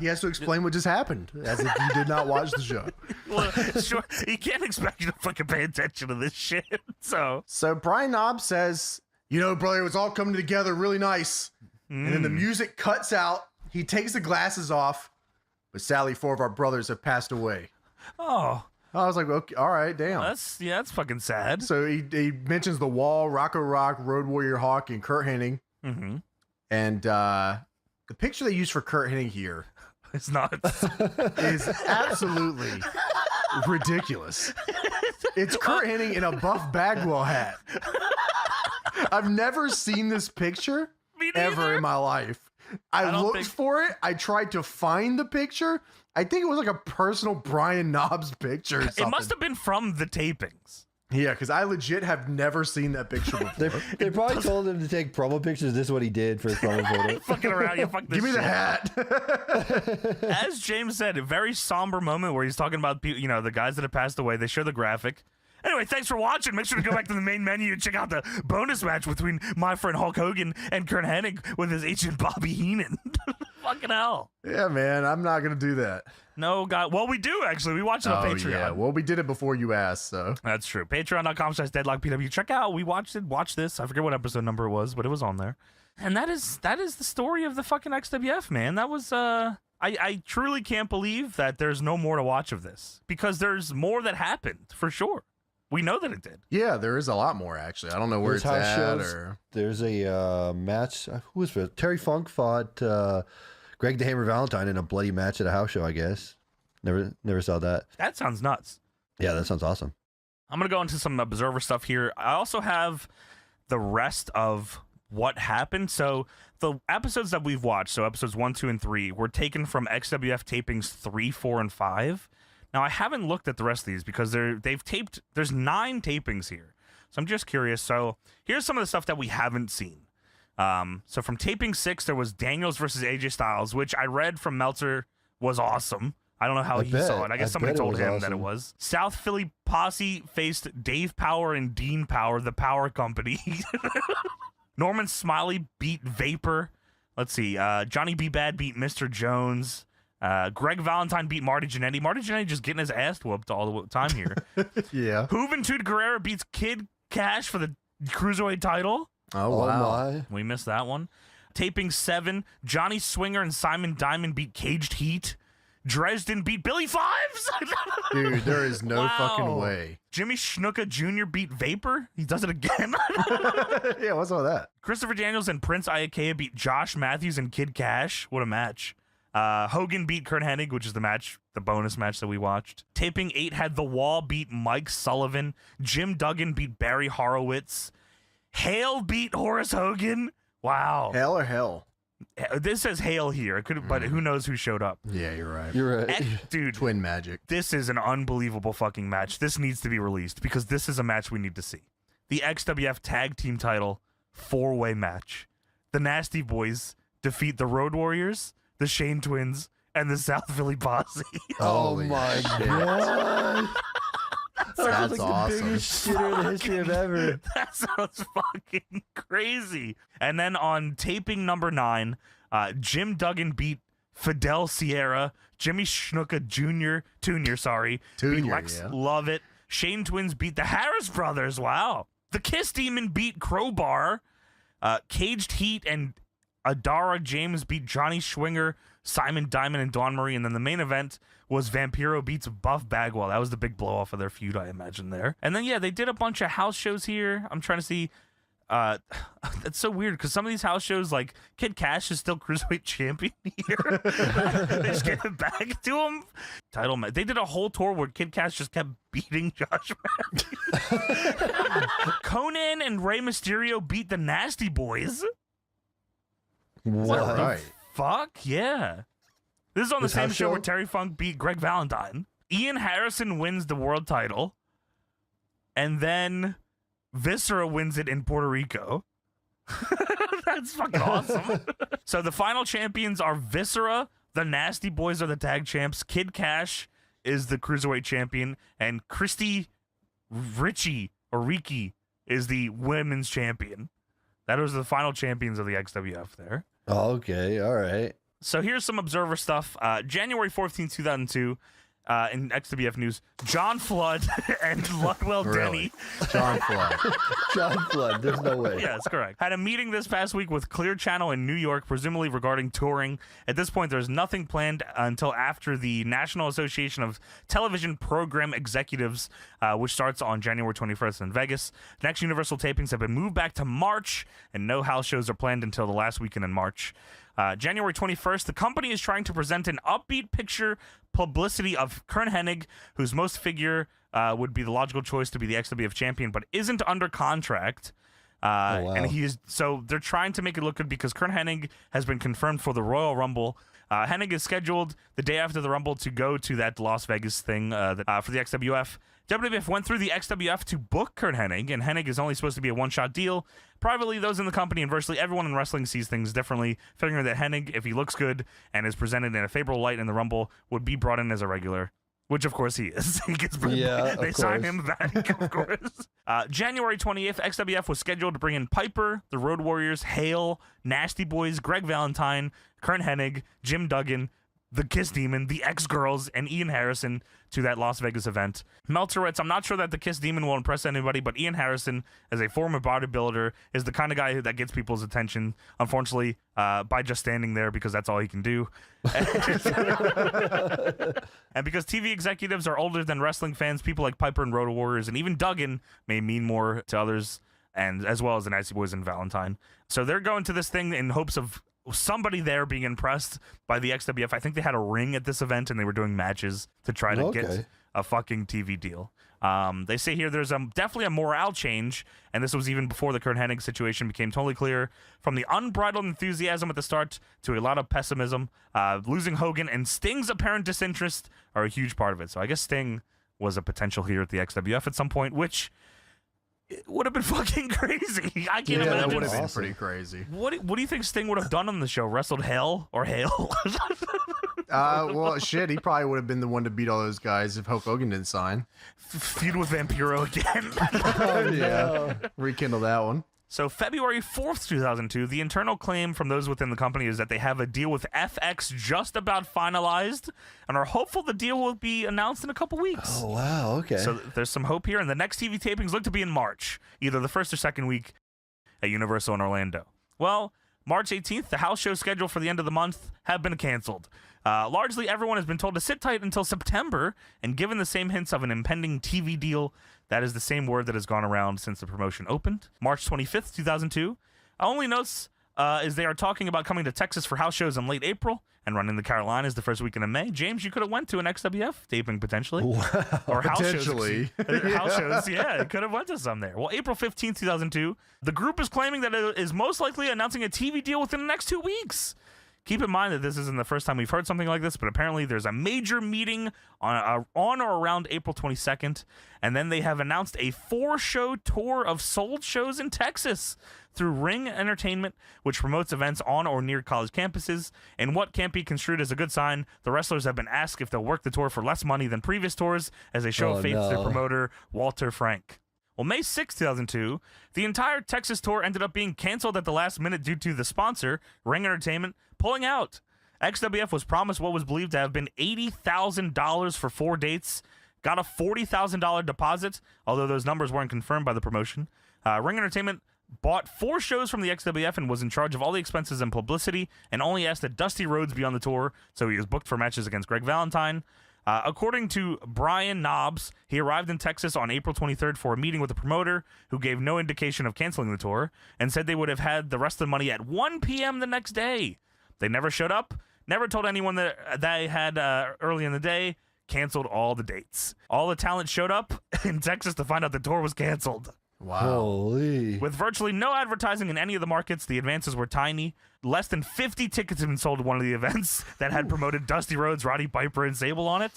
he has to explain what just happened, as if he did not watch the show. Well, sure, he can't expect you to fucking pay attention to this shit. So, Brian Knobs says, you know, brother, it was all coming together really nice. And then the music cuts out. He takes the glasses off. But sadly, 4 of our brothers have passed away. oh, I was like, okay, all right, damn. That's fucking sad. So he mentions the Wall, Rocco Rock, Road Warrior Hawk, and Kurt Hennig. Mm-hmm. And the picture they use for Kurt Hennig here It's not. is absolutely ridiculous. It's Kurt Hennig in a Buff Bagwell hat. I've never seen this picture ever in my life. I looked for it. I tried to find the picture. I think it was like a personal Brian Knobs picture or something. It must have been from the tapings. Yeah, because I legit have never seen that picture before. They probably told him to take promo pictures. This is what he did for his promo photo. Fucking around, you fuck this Give me the shit. hat. As James said, a very somber moment where he's talking about the guys that have passed away. They show the graphic. Anyway, thanks for watching. Make sure to go back to the main menu and check out the bonus match between my friend Hulk Hogan and Kurt Hennig with his agent Bobby Heenan. Fucking hell. Yeah, man, I'm not going to do that. No, God. Well, we do, actually. We watched it on Patreon. Yeah, well, we did it before you asked, so. That's true. Patreon.com/DeadlockPW. Check out. We watch this. I forget what episode number it was, but it was on there. And that is the story of the fucking XWF, man. That was, I truly can't believe that there's no more to watch of this. Because there's more that happened, for sure. We know that it did. Yeah, there is a lot more, actually. I don't know where There's it's house at. shows. Or... There's a match. Who was it? Terry Funk fought Greg the Hammer Valentine in a bloody match at a house show, I guess. Never saw that. That sounds nuts. Yeah, that sounds awesome. I'm going to go into some Observer stuff here. I also have the rest of what happened. So the episodes that we've watched, so episodes 1, 2, and 3, were taken from XWF tapings 3, 4, and 5. Now, I haven't looked at the rest of these because they've taped, there's 9 tapings here. So I'm just curious. So here's some of the stuff that we haven't seen. So from taping 6, there was Daniels versus AJ Styles, which I read from Meltzer was awesome. I don't know how he saw it. I guess somebody told him that it was. South Philly Posse faced Dave Power and Dean Power, the Power Company. Norman Smiley beat Vapor. Let's see. Johnny B. Bad beat Mr. Jones. Greg Valentine beat Marty Jannetty. Marty Jannetty just getting his ass whooped all the time here. Yeah. Juventud Guerrera beats Kid Cash for the Cruiserweight title. Oh, wow. My. We missed that one. Taping 7, Johnny Swinger and Simon Diamond beat Caged Heat. Dresden beat Billy Fives. Dude, there is no fucking way. Jimmy Snuka Jr. beat Vapor. He does it again. Yeah, what's all that? Christopher Daniels and Prince Iakea beat Josh Matthews and Kid Cash. What a match. Hogan beat Kurt Hennig, which is the bonus match that we watched. Taping 8 had The Wall beat Mike Sullivan. Jim Duggan beat Barry Horowitz. Hale beat Horace Hogan. Wow. Hell or hell? This says Hale here. It could, but who knows who showed up? Yeah, you're right. You're right. Dude, Twin magic. this is an unbelievable fucking match. This needs to be released because this is a match we need to see. The XWF Tag Team title 4-way match. The Nasty Boys defeat the Road Warriors, the Shane Twins, and the South Philly Posse. Oh Holy my shit. god. That's like awesome. the biggest shitter in the history of ever. That sounds fucking crazy. And then on taping number 9, Jim Duggan beat Fidel Sierra. Jimmy Snuka Jr. beat Lex yeah. Lovett. Shane Twins beat the Harris Brothers. Wow. The Kiss Demon beat Crowbar. Caged Heat and Adara James beat Johnny Schwinger, Simon Diamond, and Dawn Marie. And then the main event was Vampiro beats Buff Bagwell. That was the big blow off of their feud, I imagine, there. And then, yeah, they did a bunch of house shows here. I'm trying to see. That's so weird because some of these house shows, like Kid Cash is still Cruiserweight champion here. They just gave it back to him. Title match. They did a whole tour where Kid Cash just kept beating Josh Matthews. Conan and Rey Mysterio beat the Nasty Boys. What? All right. Fuck yeah. This is on the This same house show where show? Terry Funk beat Greg Valentine. Ian Harrison wins the world title. And then Viscera wins it in Puerto Rico. That's fucking awesome. So the final champions are Viscera. The Nasty Boys are the tag champs. Kid Cash is the Cruiserweight champion. And Christy Ricci is the women's champion. That was the final champions of the XWF there. Okay, all right. So here's some Observer stuff. January 14th, 2002, In XWF news, John Flood and Ludwell Really? Denny. John Flood. John Flood. There's no way. Yes, correct. Had a meeting this past week with Clear Channel in New York, presumably regarding touring. At this point, there's nothing planned until after the National Association of Television Program Executives, which starts on January 21st in Vegas. Next Universal tapings have been moved back to March, and no house shows are planned until the last weekend in March. January 21st, the company is trying to present an upbeat picture publicity of Kern Hennig, whose most figure would be the logical choice to be the XWF champion, but isn't under contract. wow. And so they're trying to make it look good because Kern Hennig has been confirmed for the Royal Rumble. Hennig is scheduled the day after the Rumble to go to that Las Vegas thing for the XWF. WWF went through the XWF to book Kurt Hennig, and Hennig is only supposed to be a one-shot deal. Privately, those in the company and virtually everyone in wrestling sees things differently, figuring that Hennig, if he looks good and is presented in a favorable light in the Rumble, would be brought in as a regular, which of course he is. He gets they sign him back, of course. January 28th, XWF was scheduled to bring in Piper, the Road Warriors, Hale, Nasty Boys, Greg Valentine, Kurt Hennig, Jim Duggan, the Kiss Demon, the X-Girls, and Ian Harrison to that Las Vegas event. Meltzer writes, I'm not sure that the Kiss Demon will impress anybody, but Ian Harrison, as a former bodybuilder, is the kind of guy that gets people's attention, unfortunately, by just standing there because that's all he can do. And because TV executives are older than wrestling fans, people like Piper and Road Warriors and even Duggan may mean more to others, and as well as the Nasty Boys and Valentine. So they're going to this thing in hopes of somebody there being impressed by the XWF. I think they had a ring at this event and they were doing matches to try to get a fucking TV deal. They say here there's definitely a morale change, and this was even before the Kurt Hennig situation became totally clear. From the unbridled enthusiasm at the start to a lot of pessimism, losing Hogan and Sting's apparent disinterest are a huge part of it. So I guess Sting was a potential here at the XWF at some point, which it would have been fucking crazy. I can't imagine. That would have been pretty crazy. What do you think Sting would have done on the show? Wrestled Hell or Hale? Well, shit, he probably would have been the one to beat all those guys if Hulk Hogan didn't sign. Feud with Vampiro again. Yeah, rekindle that one. So February 4th, 2002, the internal claim from those within the company is that they have a deal with FX just about finalized and are hopeful the deal will be announced in a couple weeks. Oh, wow. Okay. So there's some hope here, and the next TV tapings look to be in March, either the first or second week at Universal in Orlando. Well, March 18th, the house shows scheduled for the end of the month have been canceled. Largely, everyone has been told to sit tight until September, and given the same hints of an impending TV deal, that is the same word that has gone around since the promotion opened. March 25th, 2002. Only notes is they are talking about coming to Texas for house shows in late April and running the Carolinas the first weekend of May. James, you could have went to an XWF taping potentially. Wow. Or house Potentially. shows. House shows, yeah, it could have went to some there. Well, April 15th, 2002, the group is claiming that it is most likely announcing a TV deal within the next 2 weeks. Keep in mind that this isn't the first time we've heard something like this, but apparently there's a major meeting on or around April 22nd, and then they have announced a 4-show tour of sold shows in Texas through Ring Entertainment, which promotes events on or near college campuses. And what can't be construed as a good sign, the wrestlers have been asked if they'll work the tour for less money than previous tours as a show of faith to their promoter, Walter Frank. Well, May 6, 2002, the entire Texas tour ended up being canceled at the last minute due to the sponsor, Ring Entertainment, pulling out. XWF was promised what was believed to have been $80,000 for 4 dates, got a $40,000 deposit, although those numbers weren't confirmed by the promotion. Ring Entertainment bought 4 shows from the XWF and was in charge of all the expenses and publicity, and only asked that Dusty Rhodes be on the tour, so he was booked for matches against Greg Valentine. According to Brian Knobs, he arrived in Texas on April 23rd for a meeting with the promoter, who gave no indication of canceling the tour, and said they would have had the rest of the money at 1 p.m. the next day. They never showed up, never told anyone that they had early in the day, canceled all the dates. All the talent showed up in Texas to find out the tour was canceled. Wow. Holy. With virtually no advertising in any of the markets, the advances were tiny. Less than 50 tickets had been sold to one of the events that had promoted Dusty Rhodes, Roddy Piper, and Sable on it.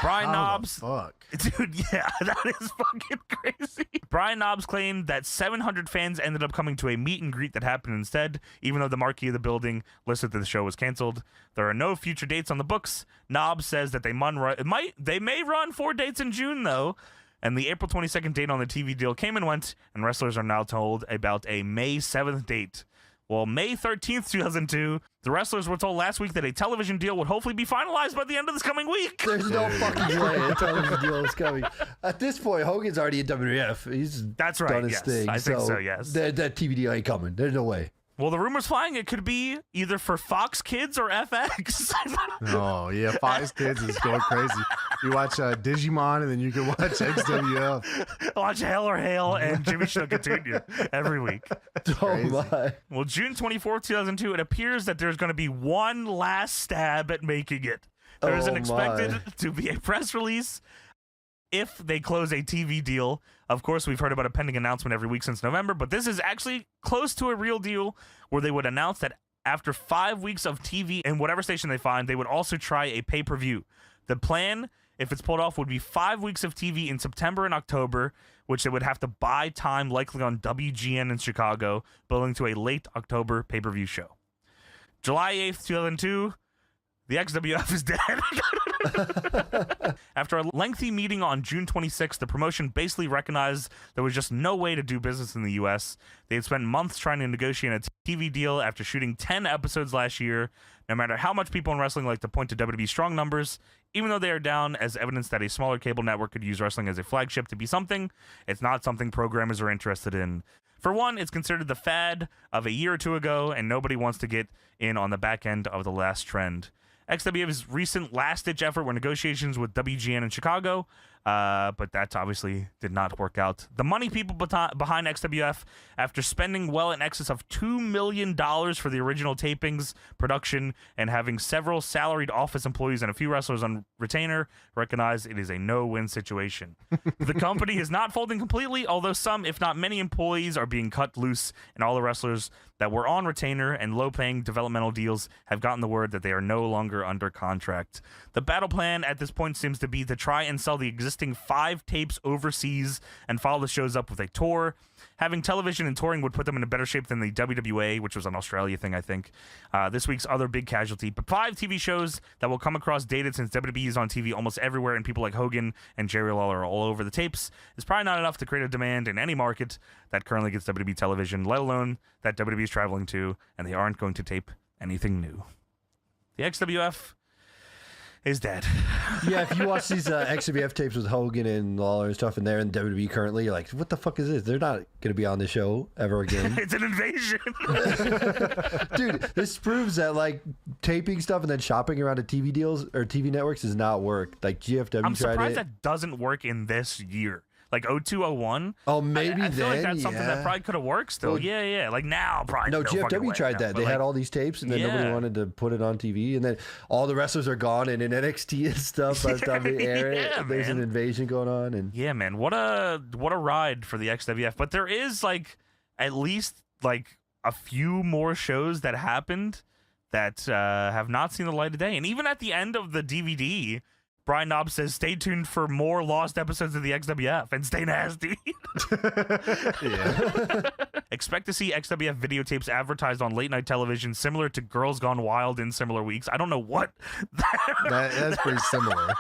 Brian Knobs. Fuck. Dude, yeah, that is fucking crazy. Brian Knobs claimed that 700 fans ended up coming to a meet and greet that happened instead, even though the marquee of the building listed that the show was canceled. There are no future dates on the books. Knobs says that they may run 4 dates in June, though. And the April 22nd date on the TV deal came and went, and wrestlers are now told about a May 7th date. Well, May 13th, 2002, the wrestlers were told last week that a television deal would hopefully be finalized by the end of this coming week. There's no fucking way a television deal is coming. At this point, Hogan's already in WWF. He's That's right, done his yes. thing. I think so, yes. That TV deal ain't coming. There's no way. Well, the rumor's flying it could be either for Fox Kids or FX. Oh, yeah. Fox Kids is going crazy. You watch Digimon and then you can watch XWF. Watch Hell or Hail and Jimmy Snuka every week. Oh my. Well, June 24th, 2002, it appears that there's going to be one last stab at making it. There is Oh, expected my. to be a press release if they close a TV deal. Of course, we've heard about a pending announcement every week since November, but this is actually close to a real deal where they would announce that after 5 weeks of TV in whatever station they find, they would also try a pay-per-view. The plan, if it's pulled off, would be 5 weeks of TV in September and October, which they would have to buy time likely on WGN in Chicago, building to a late October pay-per-view show. July 8th, 2002, the XWF is dead. After a lengthy meeting on June 26th, the promotion basically recognized there was just no way to do business in the U.S. They had spent months trying to negotiate a TV deal after shooting 10 episodes last year. No matter how much people in wrestling like to point to WWE's strong numbers, even though they are down as evidence that a smaller cable network could use wrestling as a flagship to be something, it's not something programmers are interested in. For one, it's considered the fad of a year or two ago, and nobody wants to get in on the back end of the last trend. XWF's recent last-ditch effort were negotiations with WGN in Chicago, but that obviously did not work out. The money people behind XWF, after spending well in excess of $2 million for the original tapings, production, and having several salaried office employees and a few wrestlers on retainer, recognize it is a no-win situation. The company is not folding completely, although some, if not many, employees are being cut loose, and all the wrestlers that were on retainer and low-paying developmental deals have gotten the word that they are no longer under contract. The battle plan at this point seems to be to try and sell the existing 5 tapes overseas and follow the shows up with a tour. Having television and touring would put them in a better shape than the WWA, which was an Australia thing, I think. This week's other big casualty, but 5 TV shows that will come across dated since WWE is on TV almost everywhere and people like Hogan and Jerry Lawler are all over the tapes is probably not enough to create a demand in any market that currently gets WWE television, let alone that WWE is traveling to, and they aren't going to tape anything new. The XWF is dead. Yeah, if you watch these XWF tapes with Hogan and Lawler and stuff, and they're in WWE currently, you're like, what the fuck is this? They're not going to be on the show ever again. It's an invasion. Dude, this proves that, like, taping stuff and then shopping around to TV deals or TV networks does not work. Like, GFW I'm tried surprised it. that doesn't work in this year. Like 0201. Oh, maybe I feel like then, that's something that yeah. probably could have worked still. Well, yeah. Like now, probably No, fucking GFW way. tried Yeah, that. but They had like, all these tapes, and then nobody yeah. wanted to put it on TV. And then all the wrestlers are gone, and in NXT and stuff by the time they air it, Yeah, there's an man. invasion going on. And Yeah, man. What a ride for the XWF. But there is like at least like a few more shows that happened that have not seen the light of day. And even at the end of the DVD, Brian Knobbs says, "Stay tuned for more lost episodes of the XWF and stay nasty." Yeah. Expect to see XWF videotapes advertised on late night television, similar to Girls Gone Wild in similar weeks. I don't know what. That's pretty similar.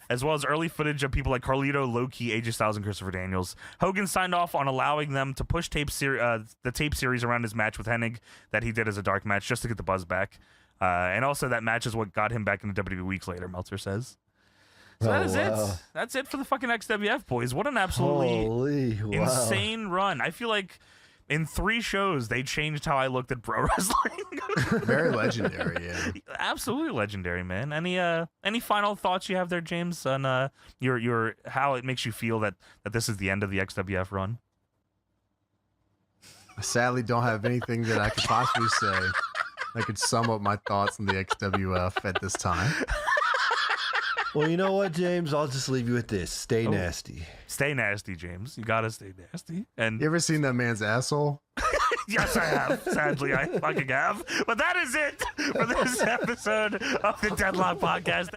As well as early footage of people like Carlito, Low-Ki, AJ Styles, and Christopher Daniels. Hogan signed off on allowing them to push the tape series around his match with Hennig that he did as a dark match just to get the buzz back. And also that match is what got him back into WWE weeks later, Meltzer says. So that is it. That's it for the fucking XWF, boys. What an absolutely holy insane run. I feel like in 3 shows, they changed how I looked at pro wrestling. Very legendary, yeah. Absolutely legendary, man. Any final thoughts you have there, James, on your how it makes you feel that this is the end of the XWF run? I sadly don't have anything that I could possibly say that could sum up my thoughts on the XWF at this time. Well, you know what, James? I'll just leave you with this. Stay nasty. Stay nasty, James. You gotta stay nasty. And You ever seen that man's asshole? yes, I have. Sadly, I fucking have. But that is it for this episode of the Deadlock Podcast.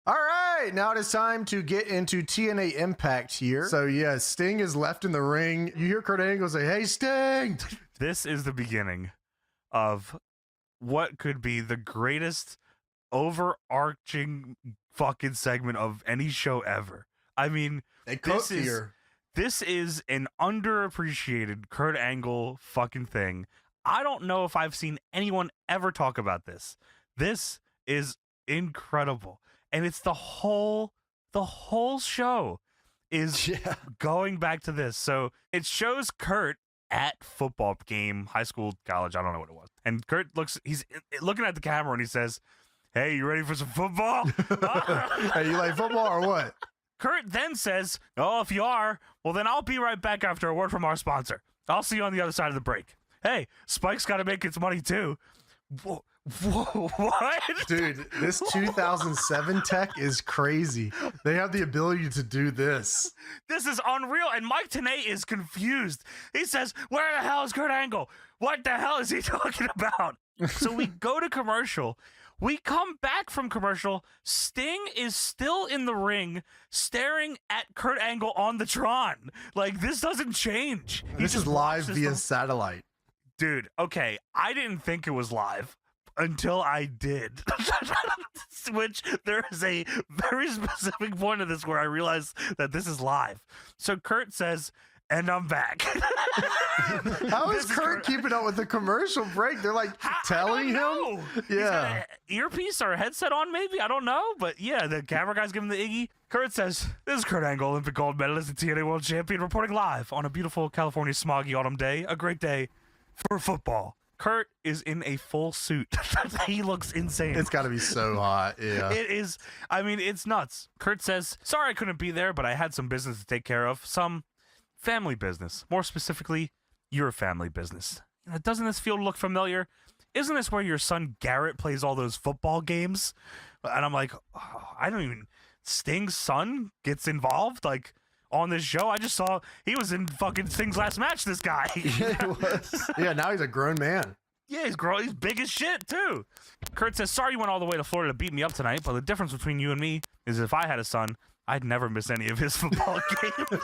All right, now it is time to get into TNA Impact here. So yeah, Sting is left in the ring. You hear Kurt Angle say, "Hey, Sting!" This is the beginning of what could be the greatest overarching fucking segment of any show ever. I mean, They cooked here. this is an underappreciated Kurt Angle fucking thing. I don't know if I've seen anyone ever talk about this. This is incredible. And it's the whole show is going back to this. So it shows Kurt at football game, high school, college, I don't know what it was. And Kurt he's looking at the camera and he says, "Hey, you ready for some football?" Hey, you like football or what? Kurt then says, "Oh, if you are, well then I'll be right back after a word from our sponsor. I'll see you on the other side of the break. Hey, Spike's got to make its money too." Whoa, what? Dude, this 2007 tech is crazy. They have the ability to do this. This is unreal. And Mike Tenay is confused. He says, "Where the hell is Kurt Angle? What the hell is he talking about?" So we go to commercial. We come back from commercial. Sting is still in the ring staring at Kurt Angle on the Tron. Like, this doesn't change. He This just is live watches via them. satellite. Dude, okay, I didn't think it was live until I did. Which there is a very specific point of this where I realized that this is live. So Kurt says, "And I'm back." How is Kurt keeping up with the commercial break? They're like telling him? He's Yeah. got an earpiece or a headset on, maybe? I don't know. But yeah, the camera guy's giving the Iggy. Kurt says, "This is Kurt Angle, Olympic gold medalist and TNA world champion, reporting live on a beautiful California smoggy autumn day. A great day for football." Kurt is in a full suit. He looks insane. It's got to be so hot. Yeah. It is. I mean, it's nuts. Kurt says, "Sorry I couldn't be there, but I had some business to take care of. Some family business. More specifically, your family business. Doesn't this field look familiar? Isn't this where your son Garrett plays all those football games?" And I'm like, oh, I don't even... Sting's son gets involved? Like, on this show? I just saw he was in fucking Sting's last match, this guy. Yeah, it was. Yeah, now he's a grown man. Yeah, he's big as shit, too. Kurt says, "Sorry you went all the way to Florida to beat me up tonight, but the difference between you and me is if I had a son, I'd never miss any of his football games.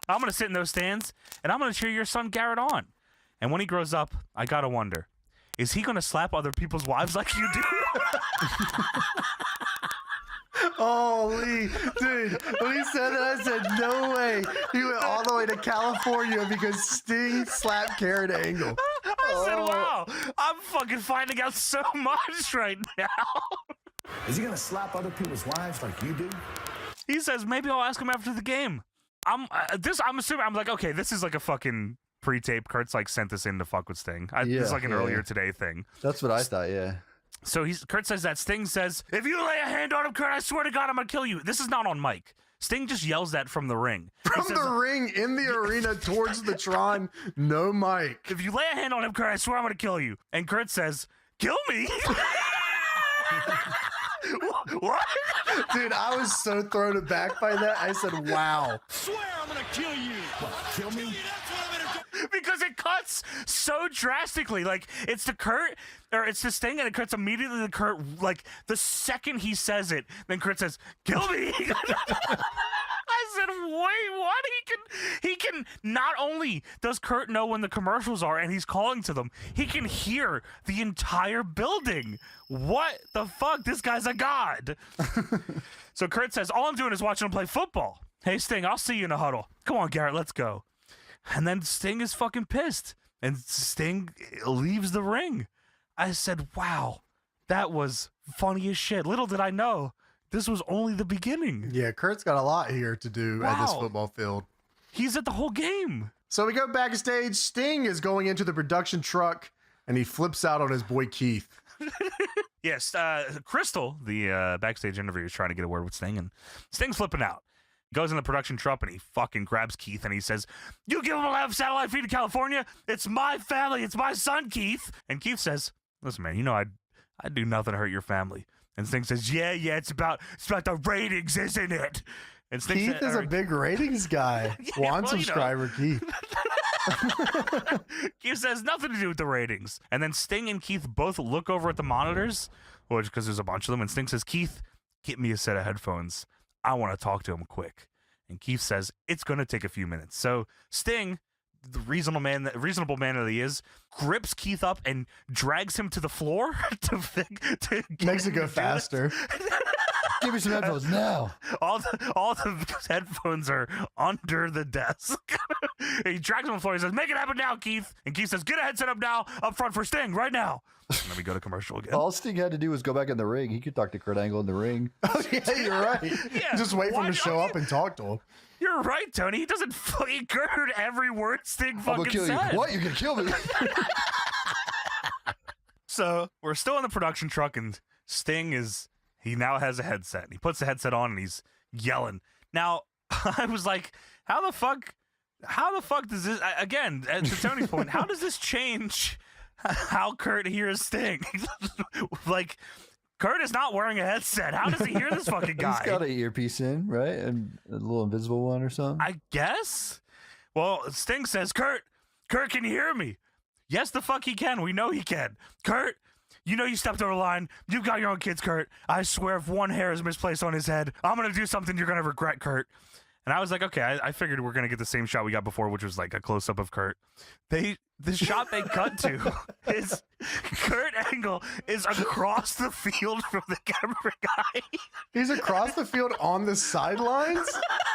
I'm going to sit in those stands, and I'm going to cheer your son Garrett on. And when he grows up, I got to wonder, is he going to slap other people's wives like you do?" Holy, dude, when he said that, I said, no way. He went all the way to California because Sting slapped Kurt Angle. I said, wow, I'm fucking finding out so much right now. Is he gonna slap other people's wives like you do? He says, maybe I'll ask him after the game. I'm assuming, I'm like, okay, this is like a fucking pre-tape. Kurt's like sent this in to fuck with Sting. This is like an earlier today thing. That's what I thought, yeah. So Kurt says that. Sting says, "If you lay a hand on him, Kurt, I swear to God, I'm gonna kill you." This is not on mic. Sting just yells that from the ring. From the ring in the arena towards the Tron, no mic. "If you lay a hand on him, Kurt, I swear I'm gonna kill you." And Kurt says, "Kill me?" What? Dude, I was so thrown aback by that. I said, wow. Swear I'm gonna kill you. What, kill me? Because it cuts so drastically. Like, it's to Kurt, or it's to Sting, and it cuts immediately to Kurt. Like, the second he says it, then Kurt says, "Kill me." I said, wait, what? He can, not only does Kurt know when the commercials are and he's calling to them, he can hear the entire building. What the fuck? This guy's a god. So Kurt says, "All I'm doing is watching him play football. Hey, Sting, I'll see you in a huddle. Come on, Garrett, let's go." And then Sting is fucking pissed. And Sting leaves the ring. I said, wow, that was funny as shit. Little did I know, this was only the beginning. Yeah, Kurt's got a lot here to do at this Wow. football field. He's at the whole game. So we go backstage. Sting is going into the production truck, and he flips out on his boy Keith. Yes, Crystal, the backstage interviewer, is trying to get a word with Sting, and Sting's flipping out. Goes in the production truck and he fucking grabs Keith and he says, "You give him a live satellite feed to California? It's my family. It's my son, Keith." And Keith says, "Listen, man, you know I'd do nothing to hurt your family." And Sting says, "Yeah, it's about the ratings, isn't it?" And Sting Keith is a big ratings guy. Yeah, One well, you know. subscriber, Keith. Keith says nothing to do with the ratings. And then Sting and Keith both look over at the monitors, because there's a bunch of them. And Sting says, "Keith, get me a set of headphones. I want to talk to him quick. And Keith says, it's going to take a few minutes. So Sting, the reasonable man that he is, grips Keith up and drags him to the floor to Makes it go faster. Give me some headphones now. All the headphones are under the desk. He drags him on the floor. He says, make it happen now, Keith. And Keith says, get a headset up now, up front for Sting, right now. And then we go to commercial again. All Sting had to do was go back in the ring. He could talk to Kurt Angle in the ring. Oh, yeah, you're right. Yeah, Just wait for him to show up and talk to him. You're right, Tony. He doesn't fucking heard every word Sting I'm fucking gonna kill said. you. What? You're gonna kill me? So we're still in the production truck, and Sting he now has a headset. And he puts the headset on, and he's yelling. Now, I was like, how the fuck does this, again, to Tony's point, how does this change how Kurt hears Sting? Like, Kurt is not wearing a headset. How does he hear this fucking guy? He's got an earpiece in, right? And a little invisible one or something. I guess. Well, Sting says, Kurt, can you hear me? Yes, the fuck he can. We know he can. Kurt, you know you stepped over the line. You've got your own kids, Kurt. I swear if one hair is misplaced on his head, I'm going to do something you're going to regret, Kurt. And I was like, okay, I figured we're going to get the same shot we got before, which was like a close-up of Kurt. The shot they cut to is Kurt Angle is across the field from the camera guy. He's across the field on the sidelines?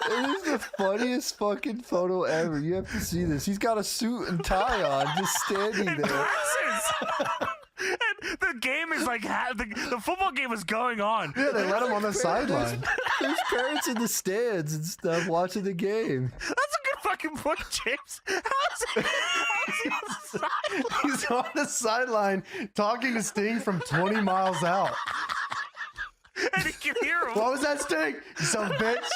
It is the funniest fucking photo ever. You have to see this. He's got a suit and tie on, just standing And there. glasses. And the game is like, the football game is going on. Yeah, they let him on the sideline. There's parents in the stands and stuff watching the game. That's a good fucking point, James. How's he on the sideline? He's on the sideline talking to Sting from 20 miles out. And he can hear him. What was that, Sting? You son of a bitch.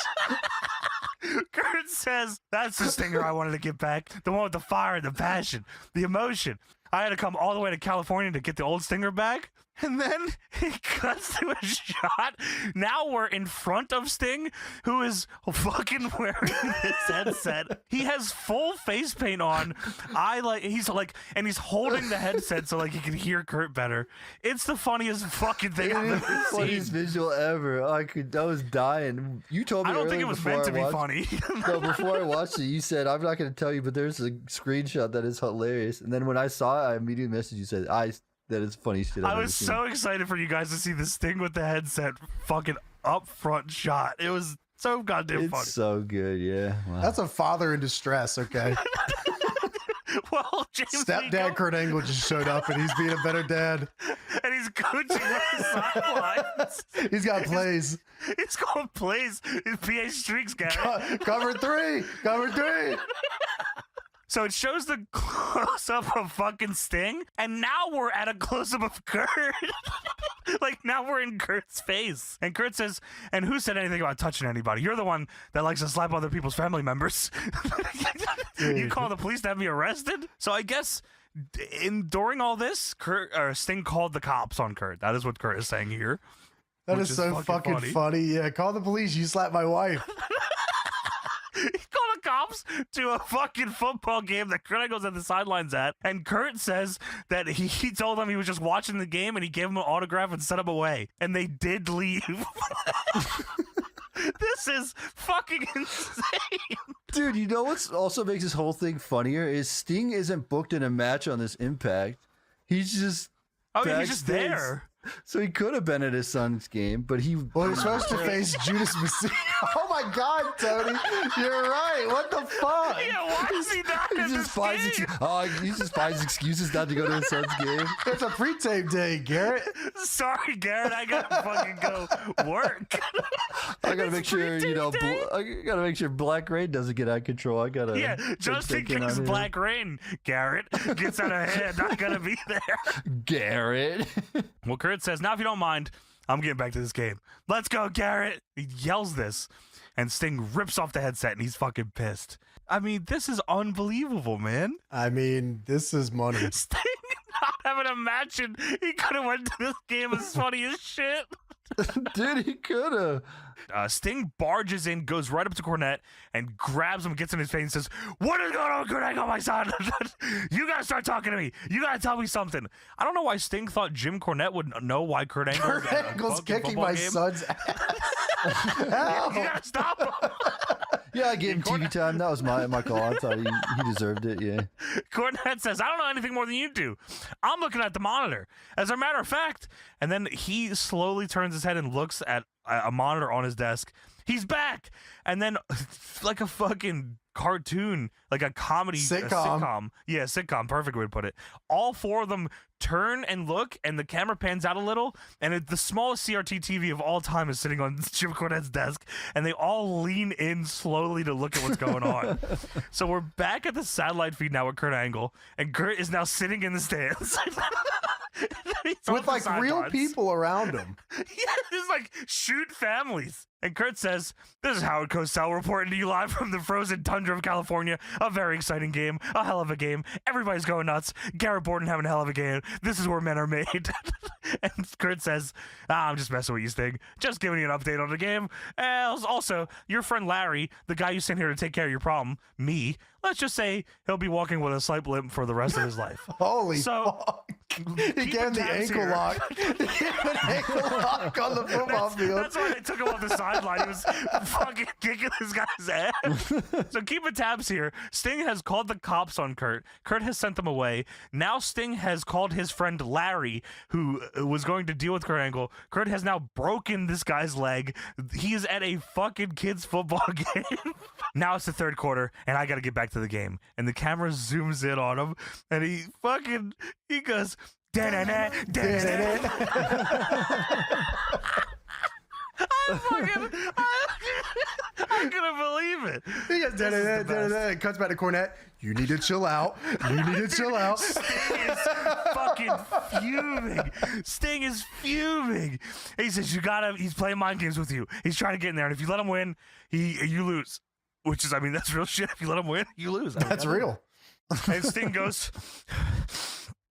Kurt says, that's the Stinger I wanted to get back. The one with the fire and the passion, the emotion. I had to come all the way to California to get the old Stinger back. And then he cuts to a shot. Now we're in front of Sting, who is fucking wearing this headset. He has full face paint on. And he's holding the headset so like he can hear Kurt better. It's the funniest fucking thing I've ever seen. Funniest visual ever. I was dying. You told me I don't think earlier it was before meant I to be watched- funny. No, before I watched it, you said, I'm not going to tell you, but there's a screenshot that is hilarious. And then when I saw it, I immediately messaged you, said, that is funny shit I've I ever was seen. so excited for you guys to see the Sting with the headset fucking up front shot. It was so goddamn It's funny. so good, yeah. Wow. That's a father in distress, okay? Well, James Stepdad Kurt Angle just showed up and he's being a better dad. and he's coaching on the sidelines. He's got plays. He's going plays. His PA streaks, guy. Cover three. Cover three. So it shows the close-up of fucking Sting, and now we're at a close-up of Kurt. Like, now we're in Kurt's face. And Kurt says, and who said anything about touching anybody? You're the one that likes to slap other people's family members. You call the police to have me arrested? So I guess during all this, Sting called the cops on Kurt. That is what Kurt is saying here. That Which is so fucking funny. Yeah, call the police. You slapped my wife. He called the cops to a fucking football game that Kurt Angle's at the sidelines at, and Kurt says that he told them he was just watching the game and he gave him an autograph and sent him away, and they did leave. This is fucking insane. Dude, you know what also makes this whole thing funnier is Sting isn't booked in a match on this Impact. He's just He's just backstage. there. So he could have been at his son's game, but he... Well, he's supposed to face Judas Messina. Oh my God, Tony. You're right. What the fuck? Yeah, why is he not He in just this finds game? he just finds excuses not to go to his son's game. It's a pre-tape day, Garrett. Sorry, Garrett, I gotta fucking go work. I gotta make sure, pre-tape I gotta make sure Black Rain doesn't get out of control. I gotta... Yeah, just in case Black Rain, Garrett, gets out of hand, not gonna be there. Garrett. Well, Kurt says, now if you don't mind, I'm getting back to this game. Let's go, Garrett. He yells this, and Sting rips off the headset, and he's fucking pissed. I mean, this is unbelievable, man. I mean, this is money. Sting not having a match, and he could have went to this game as funny as shit. Dude, he could have. Sting barges in, goes right up to Cornette, and grabs him, gets in his face, and says, "What is going on, Kurt Angle, my son? You gotta start talking to me. You gotta tell me something." I don't know why Sting thought Jim Cornette would know why Kurt Angle Kurt Angle's kicking my son's ass. You gotta stop him. Yeah, I gave him TV time. That was my call. I thought he deserved it. Yeah. Cornette says, "I don't know anything more than you do. I'm looking at the monitor. As a matter of fact," and then he slowly turns his head and looks at a monitor on his desk. He's back. And then like a fucking cartoon, like a comedy sitcom. Yeah, sitcom. Perfect way to put it. All four of them turn and look, and the camera pans out a little, and the smallest CRT TV of all time is sitting on Jim Cornette's desk, and they all lean in slowly to look at what's going on. So we're back at the satellite feed now with Kurt Angle, and Kurt is now sitting in the stands. With like real people around him. Yeah, it's like shoot families. And Kurt says, "This is Howard Cosell reporting to you live from the frozen tundra of California. A very exciting game. A hell of a game. Everybody's going nuts. Garrett Borden having a hell of a game. This is where men are made." And Kurt says, "I'm just messing with you, Sting. Just giving you an update on the game. Also, your friend Larry, the guy you sent here to take care of your problem, me, let's just say he'll be walking with a slight limp for the rest of his life." Holy fuck. He gave him the ankle lock. He gave him an ankle lock on the football field. That's why they took him off the sideline. He was fucking kicking this guy's ass. So keeping tabs here. Sting has called the cops on Kurt. Kurt has sent them away. Now Sting has called his friend Larry, who was going to deal with Kurt Angle. Kurt has now broken this guy's leg. He is at a fucking kids football game. Now it's the third quarter, and I got to get back to the game. And the camera zooms in on him, and he goes, "Da-da-da, da-da-da." I couldn't believe it. He goes, da-da-da. Cuts back to Cornette. "You need to chill out. You need to chill out." Sting is fucking fuming. Sting is fuming. He says, he's playing mind games with you. He's trying to get in there, and if you let him win, you lose. Which is, that's real shit. If you let him win, you lose. That's real. And Sting goes,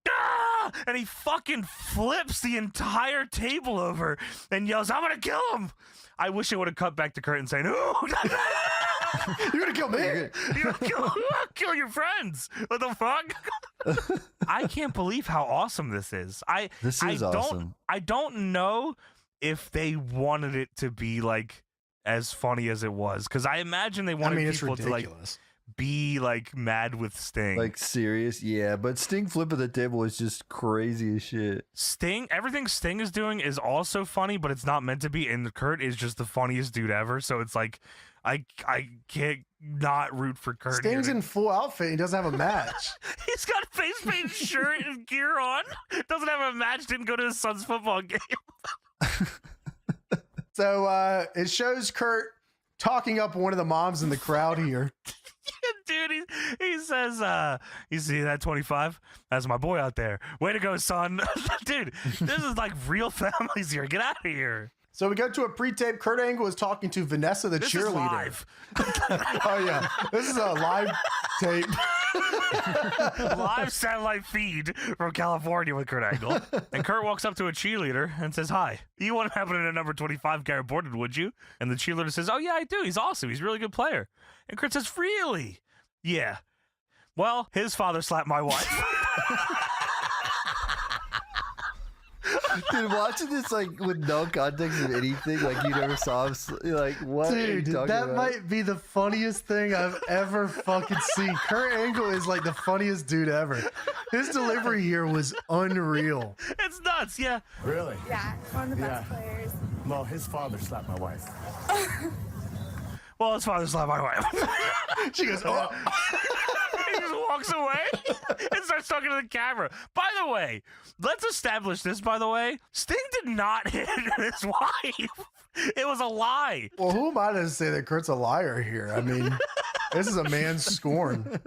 "Ah!" And he fucking flips the entire table over and yells, "I'm gonna kill him." I wish it would have cut back to Kurt and saying, "Ooh, You're gonna kill me? you're gonna kill your friends. What the fuck?" I can't believe how awesome this is. This is awesome. I don't know if they wanted it to be like as funny as it was, because I imagine they wanted people to like be like mad with Sting, like serious. Yeah, but Sting flipping the table is just crazy as shit. Everything Sting is doing is also funny, but it's not meant to be. And Kurt is just the funniest dude ever. So it's like I can't not root for Kurt. Sting's in full outfit. He doesn't have a match. He's got a face paint shirt and gear on. Doesn't have a match. Didn't go to his son's football game. So it shows Kurt talking up one of the moms in the crowd here. Dude, he says, "You see that 25? That's my boy out there. Way to go, son." Dude, this is like real families here. Get out of here. So we go to a pre-tape. Kurt Angle is talking to Vanessa, the cheerleader. Is live. Oh yeah, this is a live tape. Live satellite feed from California with Kurt Angle. And Kurt walks up to a cheerleader and says, "Hi, you wouldn't happen to number 25 Garrett Borden, would you?" And the cheerleader says, "Oh yeah, I do. He's awesome. He's a really good player." And Kurt says, "Really?" "Yeah. Well, his father slapped my wife." Dude, watching this like with no context of anything, like you never saw him. Like what? Dude, that might be the funniest thing I've ever fucking seen. Kurt Angle is like the funniest dude ever. His delivery here was unreal. It's nuts, yeah. Really? Yeah, one of the best players. Well, his father slapped my wife. Well, his father slapped my wife. She goes, "Oh." He just walks away and starts talking to the camera. By the way, let's establish this, by the way. Sting did not hit his wife. It was a lie. Well, who am I to say that Kurt's a liar here? I mean, this is a man's scorn.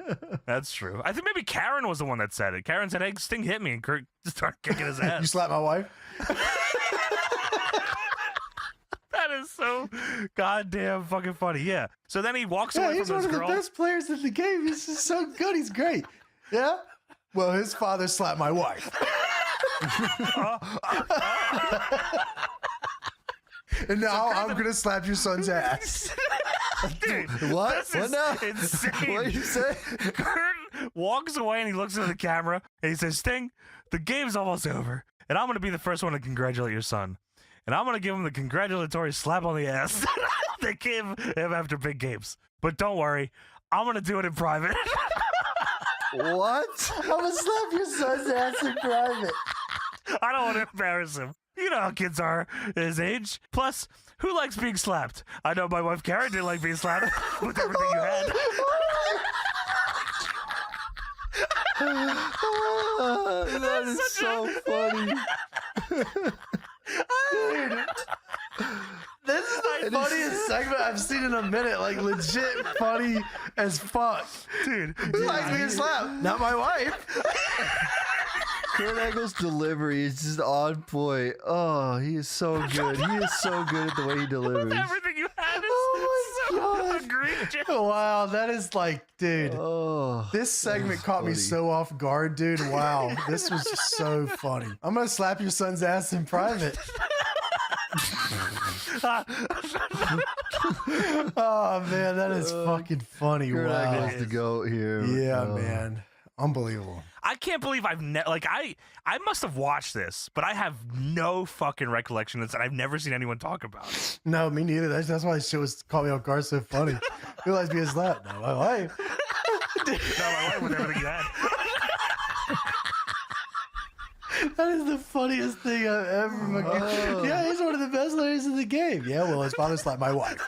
That's true. I think maybe Karen was the one that said it. Karen said, "Hey, Sting hit me," and Kurt just started kicking his ass. You slapped my wife? That is so goddamn fucking funny. Yeah. So then he walks away He's from one this of girl. the best players in the game. He's just so good. He's great. Yeah? Well, his father slapped my wife. And now I'm gonna slap your son's ass. Dude, What? this What is now? insane. What did you say? Kurt walks away and he looks into the camera and he says, Sting, the game's almost over. And I'm going to be the first one to congratulate your son. And I'm going to give him the congratulatory slap on the ass they gave him after big games. But don't worry, I'm going to do it in private. What? I'm gonna slap your son's ass in private. I don't want to embarrass him. You know how kids are his age. Plus, who likes being slapped? I know my wife Karen didn't like being slapped with everything you had. That is so funny. Dude, this is the funniest segment I've seen in a minute. Like, legit funny as fuck. Dude, Who likes being slapped? Not my wife. Kurt Angle's delivery is just on point. Oh, he is so good. He is so good at the way he delivers. everything you had is Oh my so God. egregious. Wow, that is like, dude. Oh, This segment caught me funny. so off guard, dude. Wow, this was so funny. I'm gonna slap your son's ass in private. Oh man, that is fucking funny. Kurt Wow. Angle's the goat here. Yeah, Oh. man. Unbelievable. I can't believe I've I must have watched this, but I have no fucking recollection of this, and I've never seen anyone talk about it. No, me neither. That's why shit was caught me off guard so funny. Who likes being slapped? No, my wife. No, my wife with everything you had. That is the funniest thing I've ever fucking. Yeah, he's one of the best players in the game. Yeah, well, his father slapped my wife.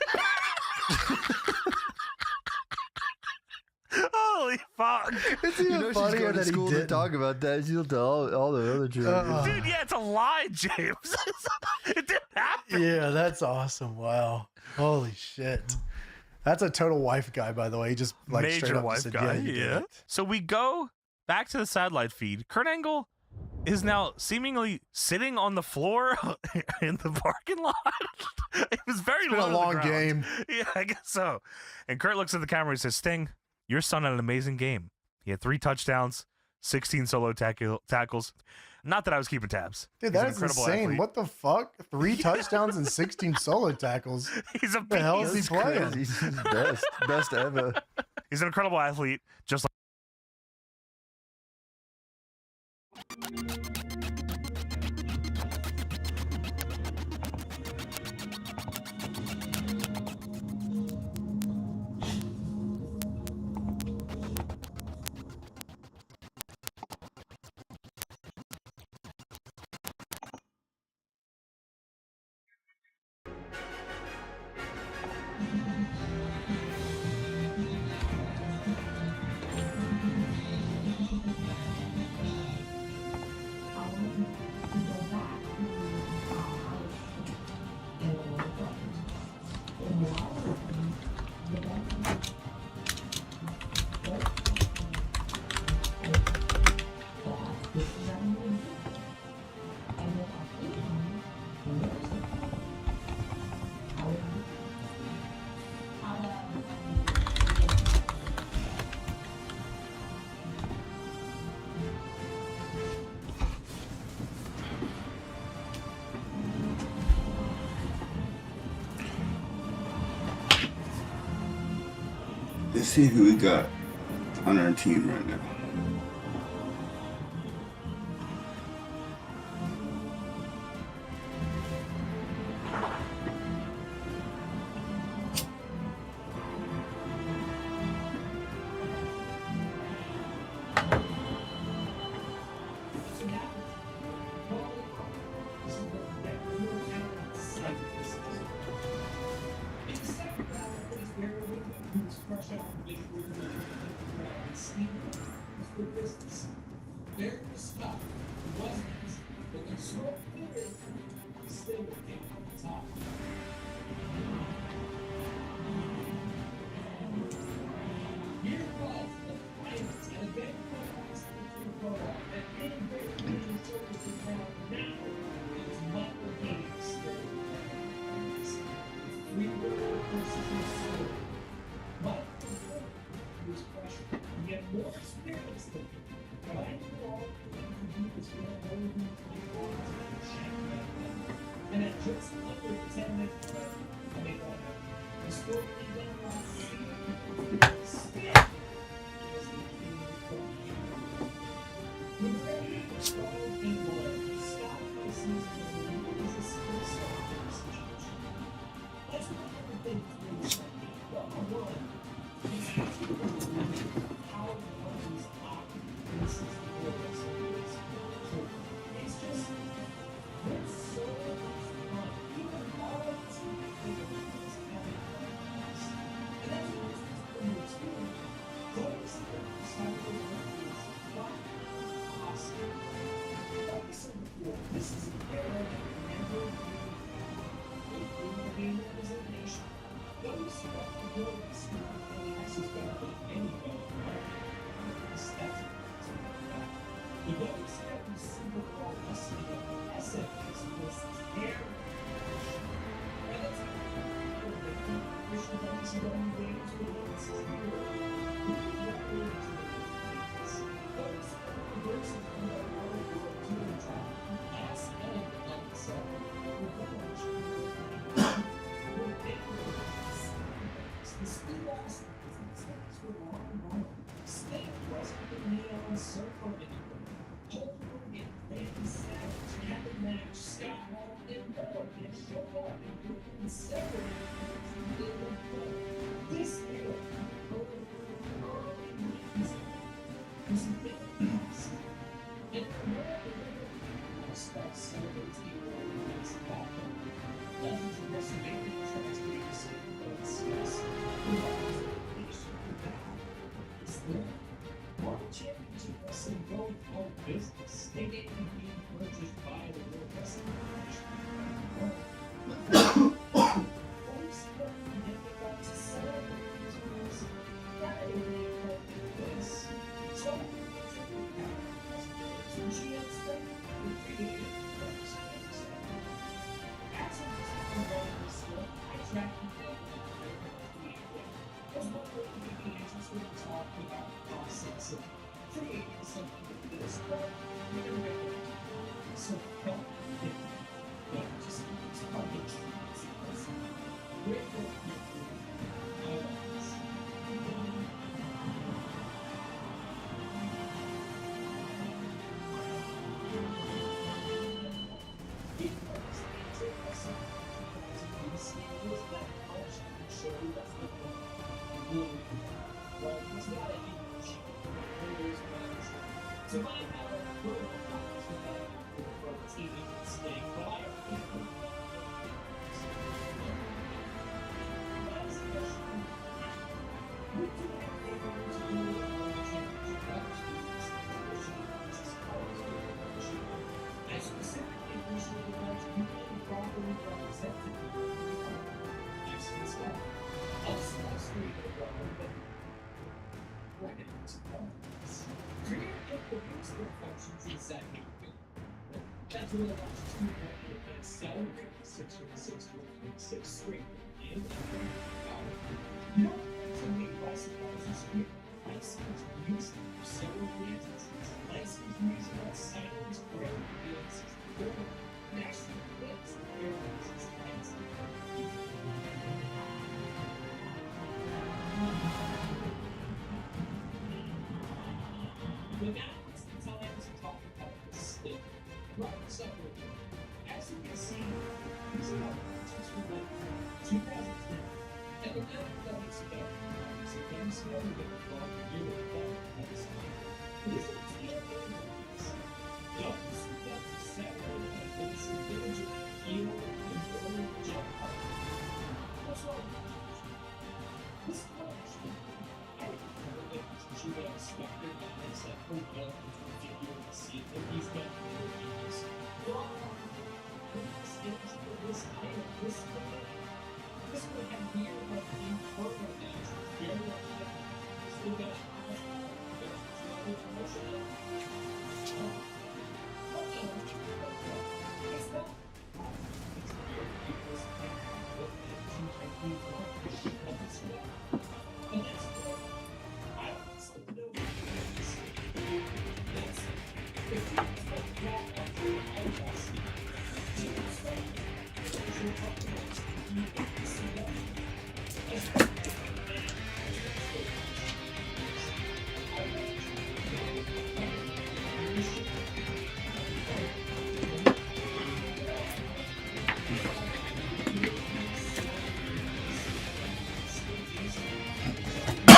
Holy fuck. It's You even know she's funnier going to that he school to didn't. talk about that. She'll tell all the other children. Dude, yeah, it's a lie, James. It didn't happen. Yeah, that's awesome. Wow. Holy shit. That's a total wife guy, by the way. He just like straight Major up wife said, guy, you did yeah. it. So we go back to the satellite feed. Kurt Angle is now seemingly sitting on the floor in the parking lot. It was very It's been low a to the long ground. game. Yeah, I guess so. And Kurt looks at the camera and says, Sting, your son had an amazing game. He had 3 touchdowns, 16 solo tackles. Not that I was keeping tabs. Dude, He's an that is incredible insane. athlete. What the fuck? 3 touchdowns and 16 solo tackles. He's a The hell is he beast. playing? He's best ever. He's an incredible athlete, just like Let's see who we got on our team right now. And at just under 10 minutes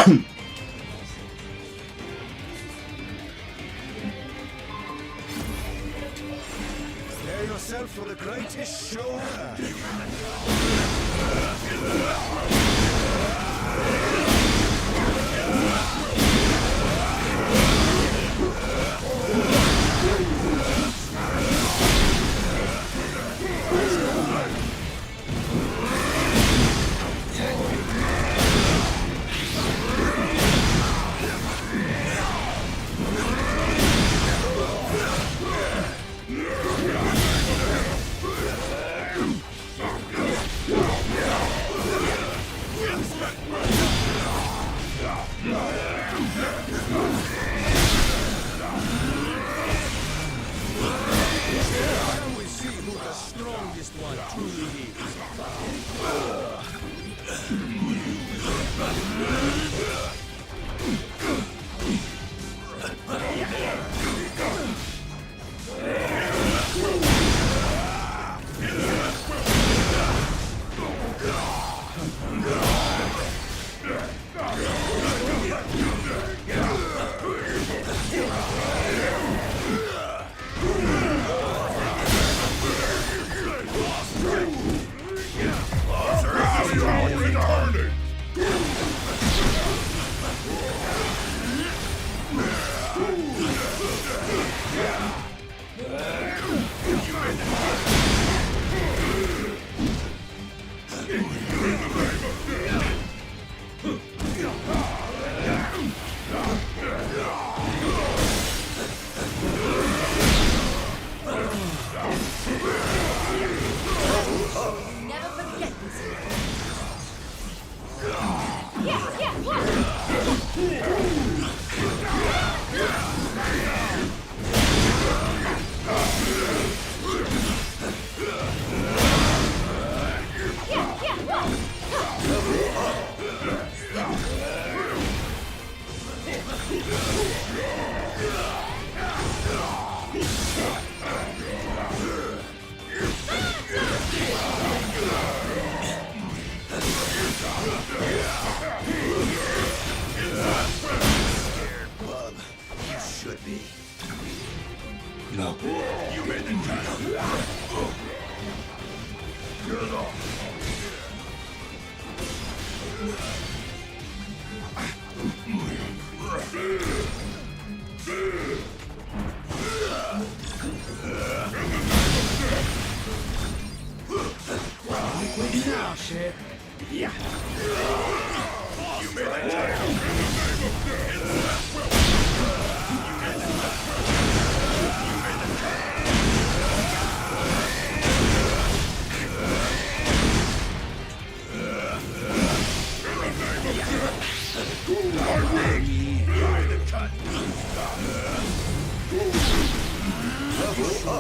Prepare yourself for the greatest show on earth.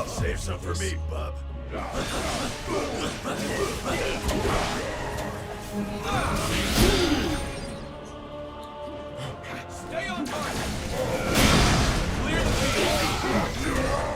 Save some for me, bub. Stay on target. Clear the field.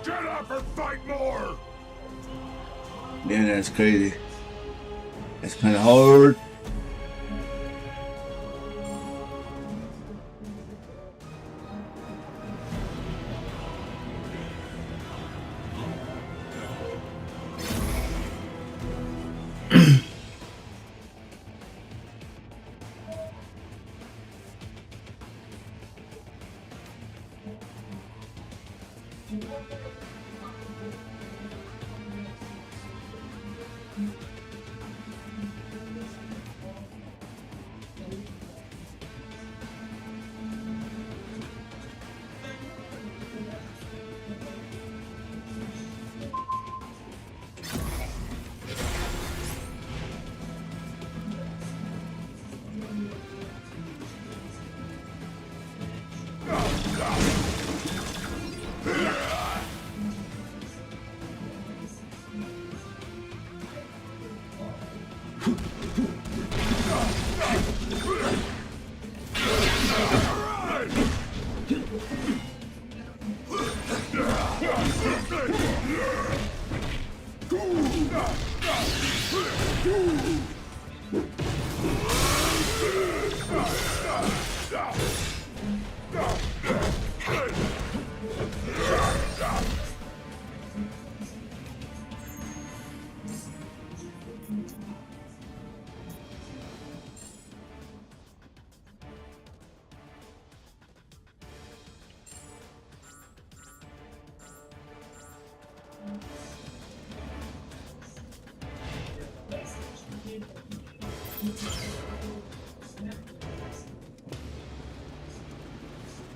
Get up and fight more! Damn, that's crazy. That's kind of hard.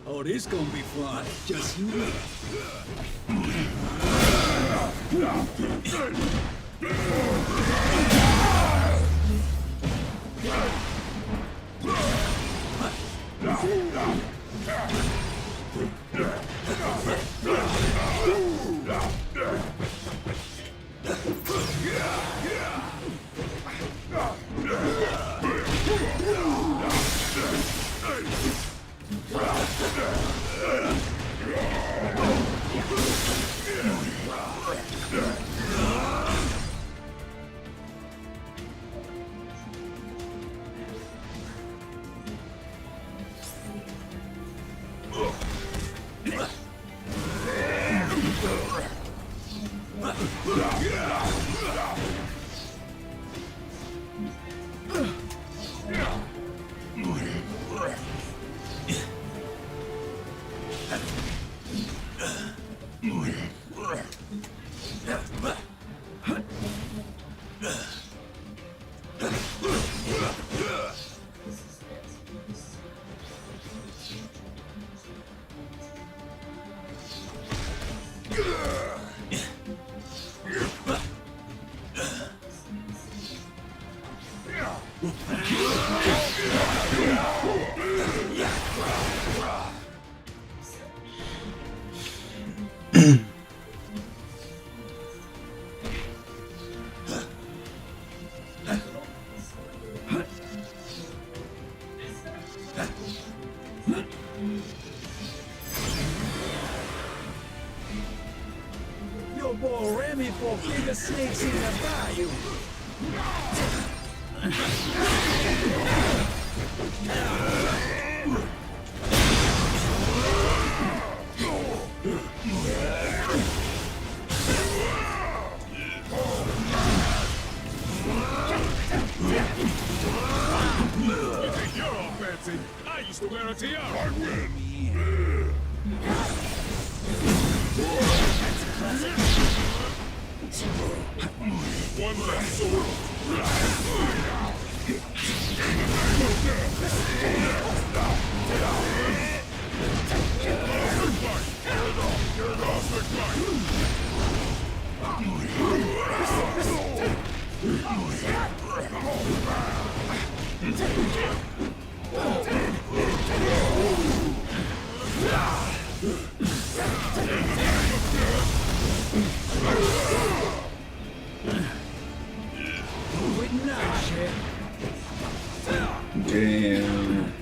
Oh, this gonna be fun. Just you look. Your boy Remy for bigger snakes in the bayou. You think you're all fancy? I used to wear a tiara. I win. One last sword. Damn.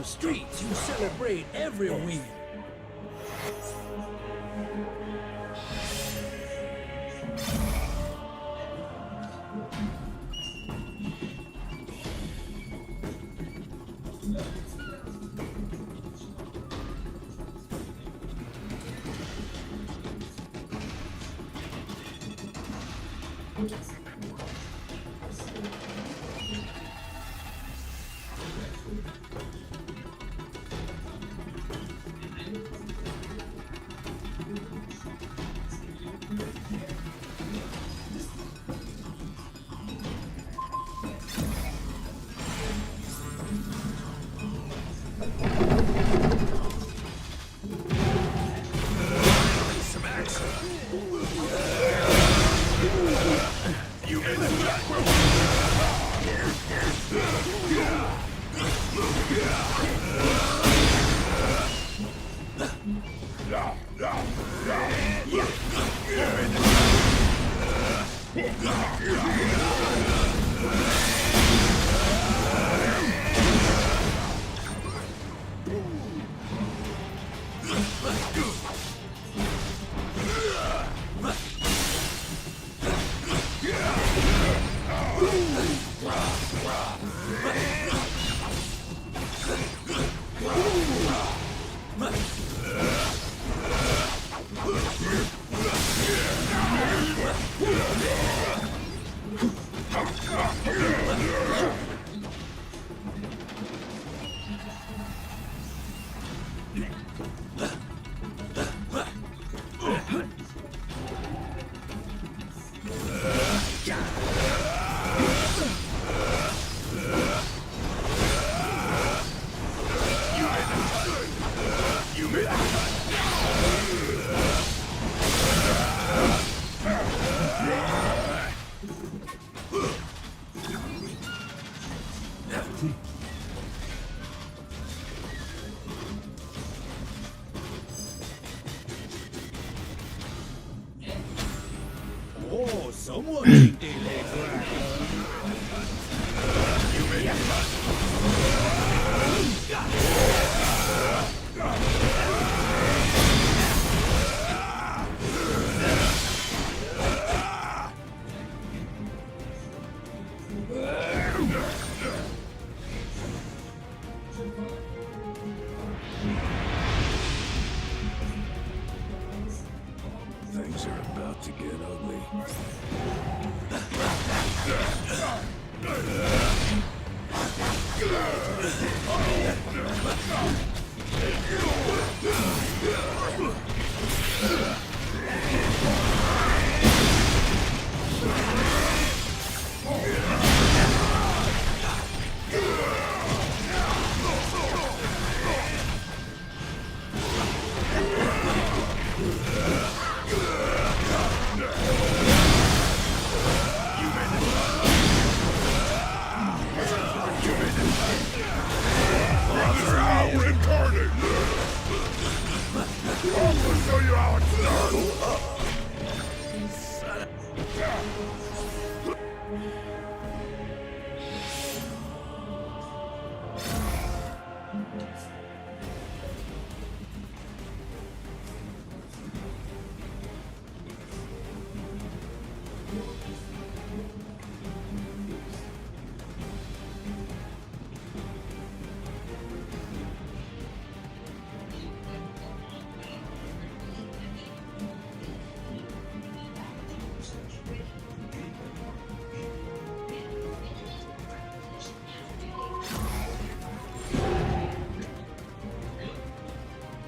streets, you celebrate every win. Oh, someone keep their legs right. Things are about to get ugly. Incarnate! I'll show you how it's done!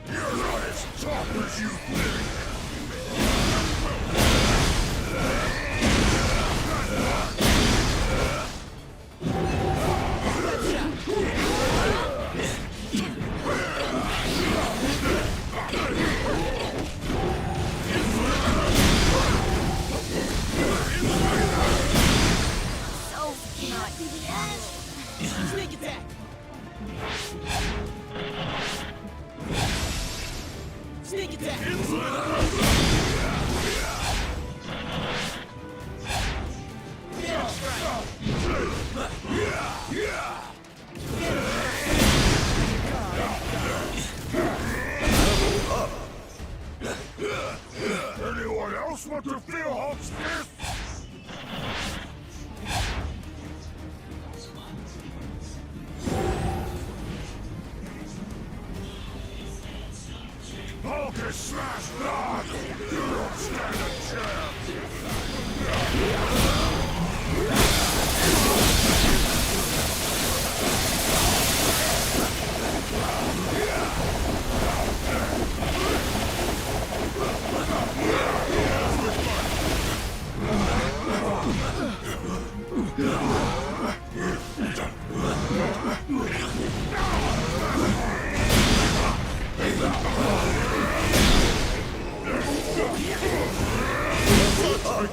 You're not as tough as you think! Sneak attack! Sneak attack! just want to feel Hulk's fist? Hulk is smashed not! You don't stand a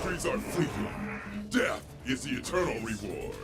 Victories are fleeting. Death is the eternal reward.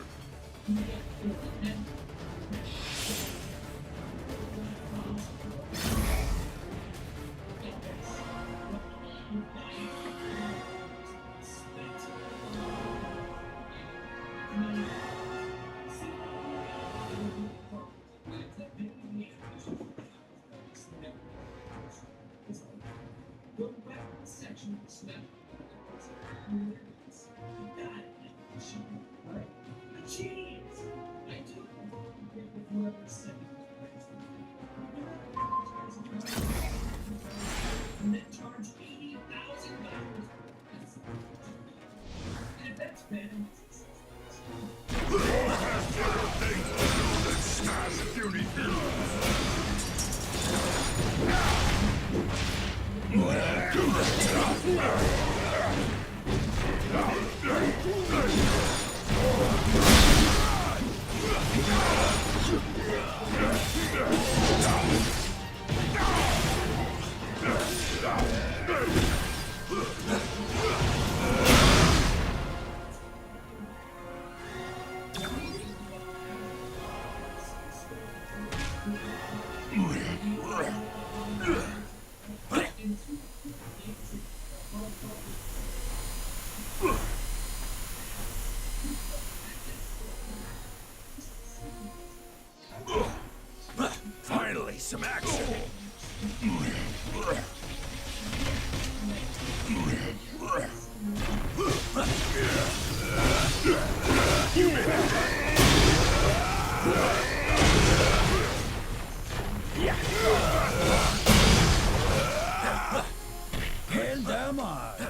Finally, some action! Quel dommage.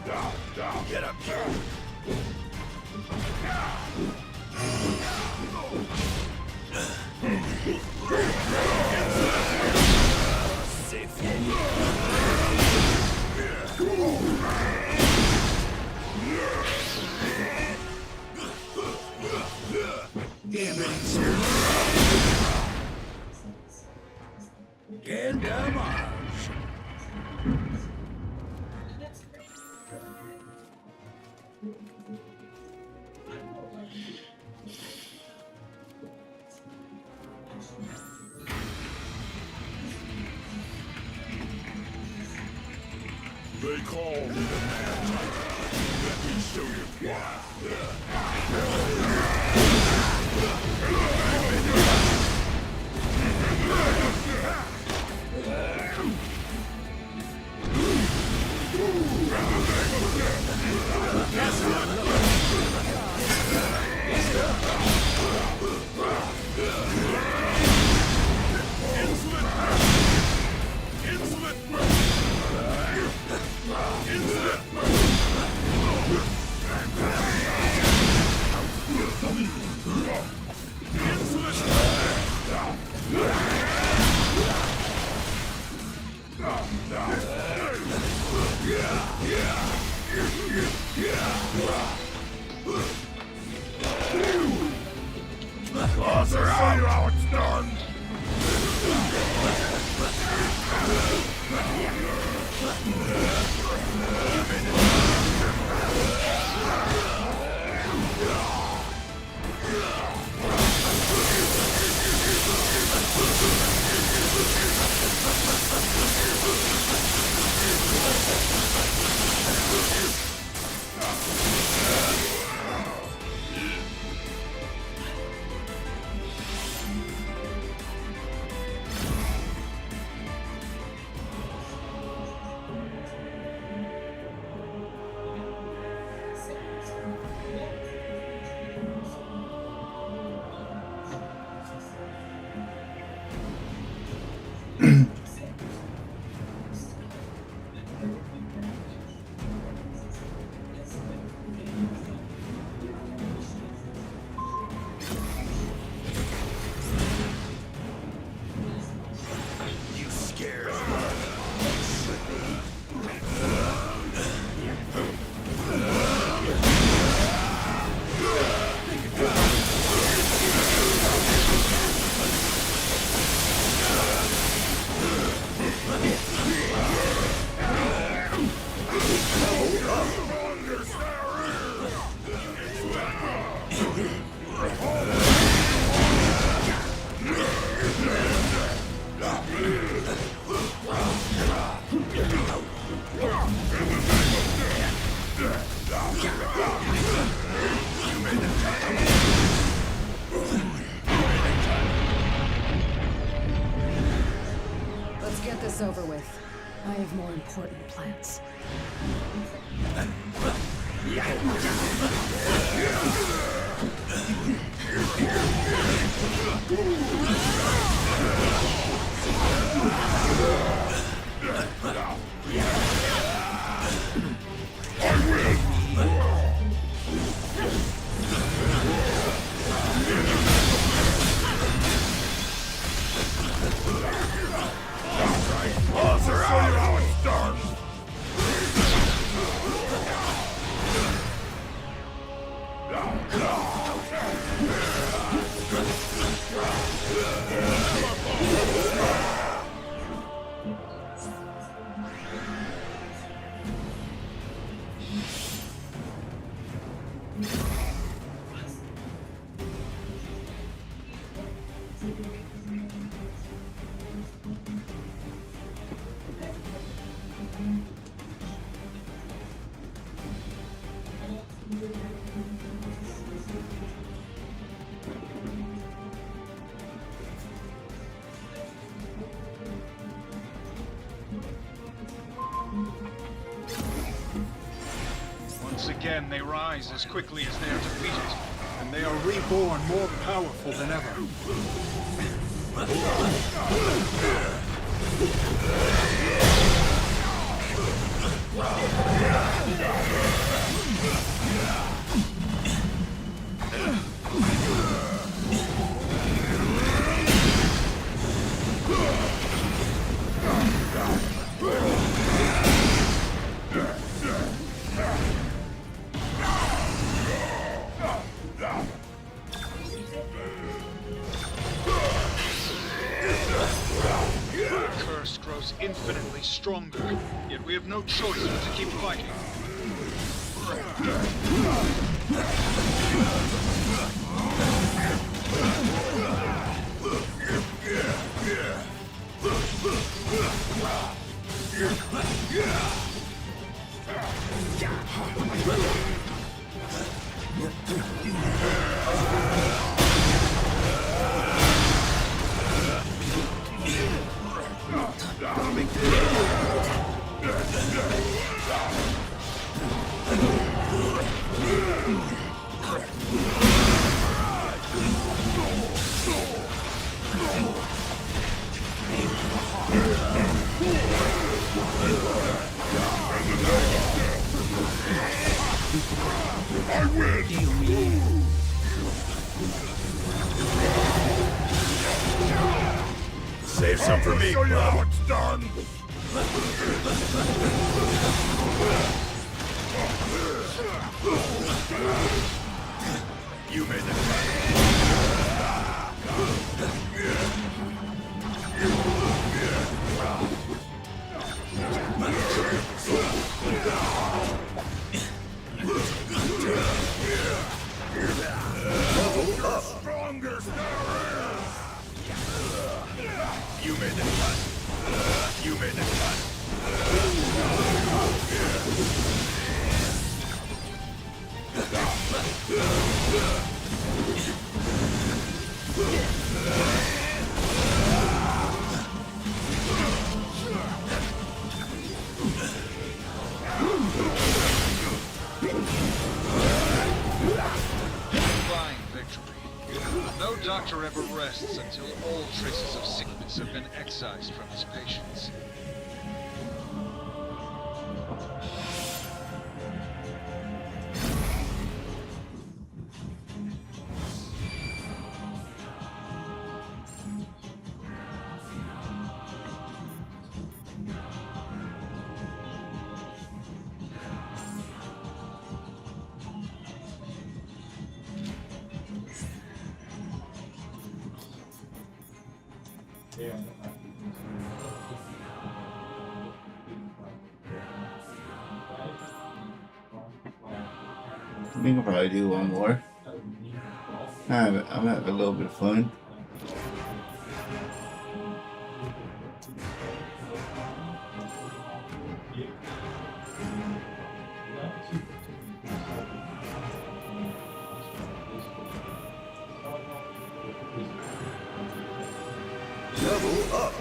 Get up here. Quel dommage. They call me the man. Let me show you why. I'll show you how it's done. Let's get this over with. I have more important plans. I'll show you how it's done. Once again, they rise as quickly as they are defeated, and they are reborn more powerful than ever. longer. Yet we have no choice but to keep fighting. I win! Save some for me. Show you how it's done. You made the stronger. You made the cut. You made the cut. Fine victory. No doctor ever rests until all traces of sickness have been excised from his patients. I think I'll probably do one more. I'm having a little bit of fun. Level up.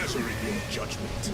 pleasure in your judgment.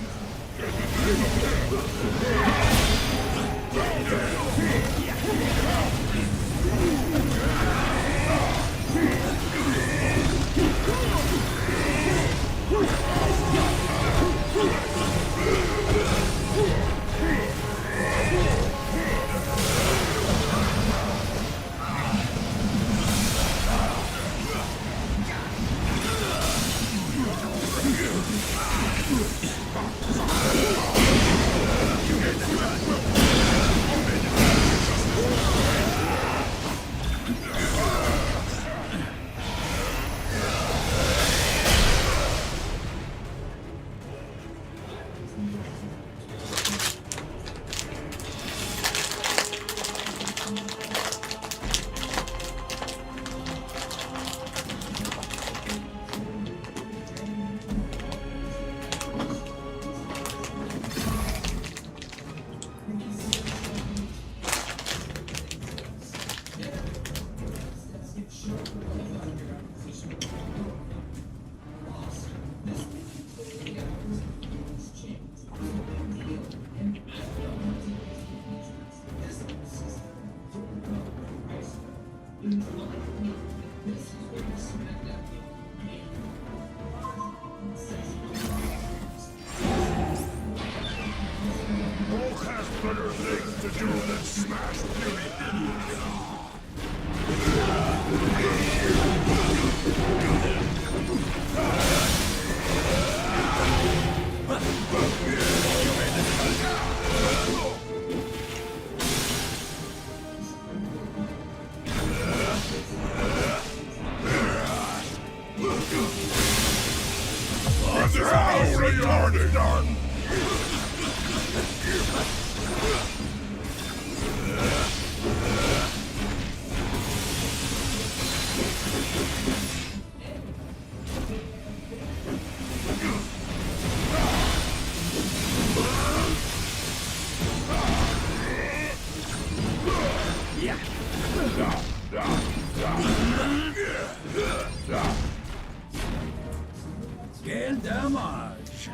Hulk has better things to do than smash beauty. Already done. Quel dommage.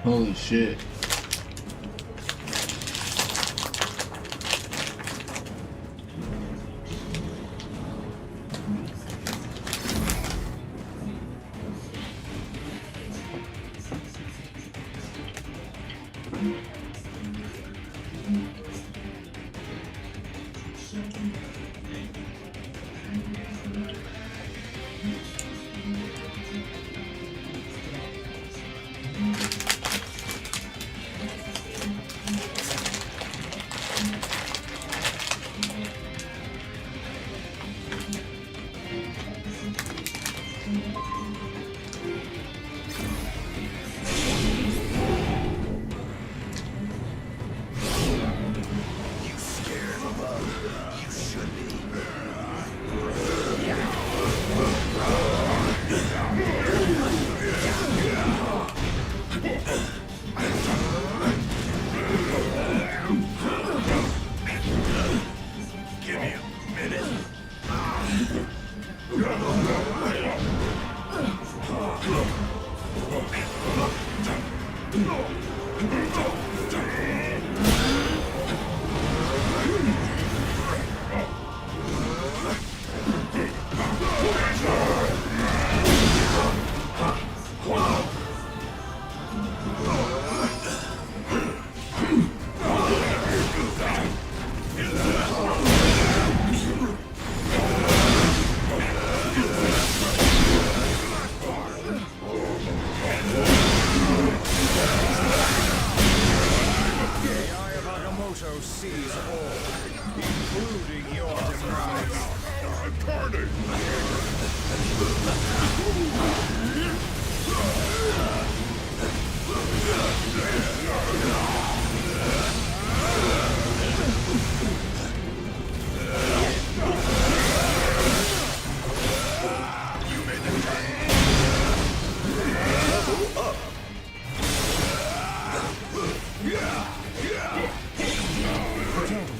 Holy shit. Sees all, including your demise. I'm burning!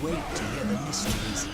Wait to hear the mysteries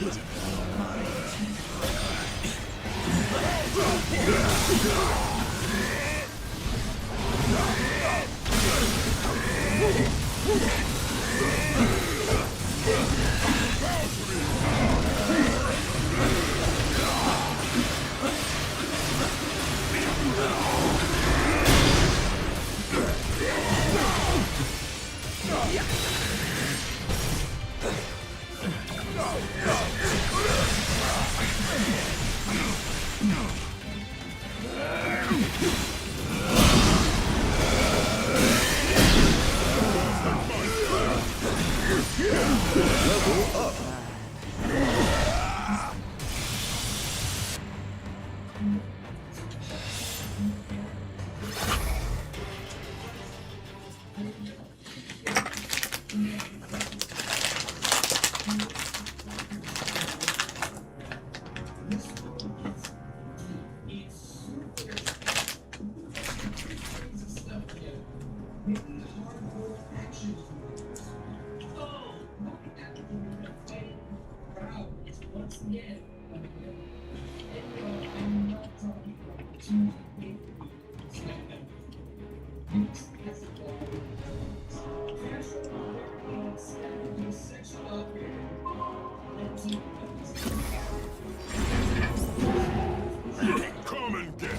hidden in your mind. Come and get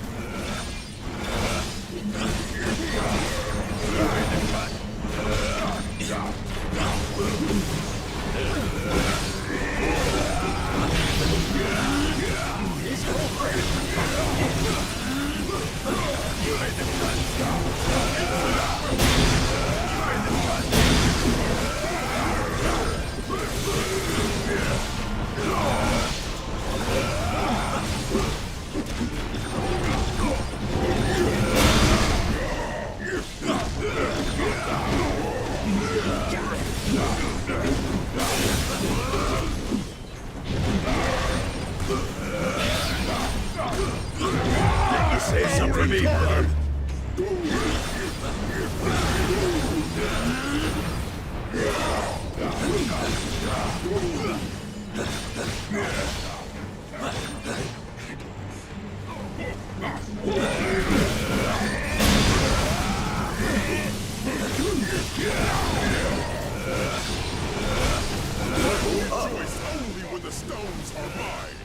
Say something to me, brother. Choice only when the stones are mine.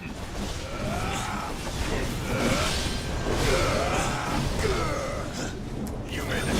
You made it.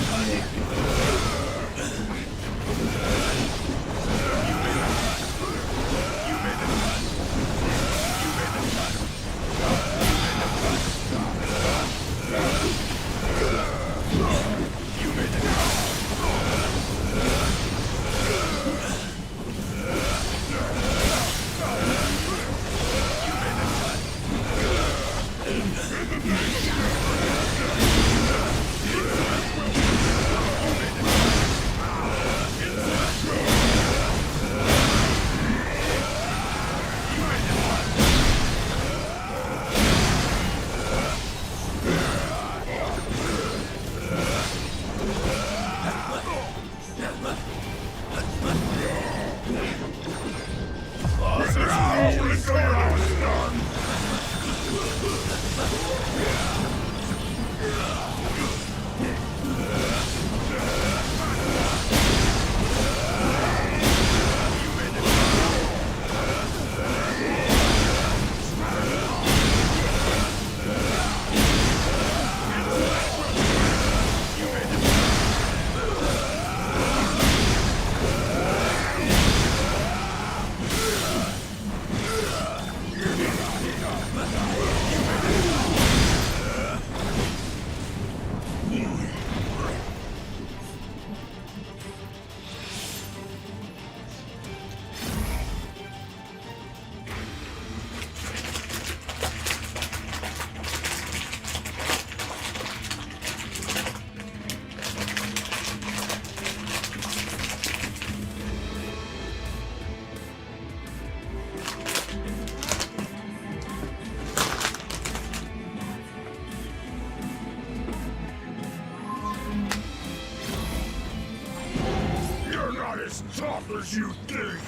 As tough as you think.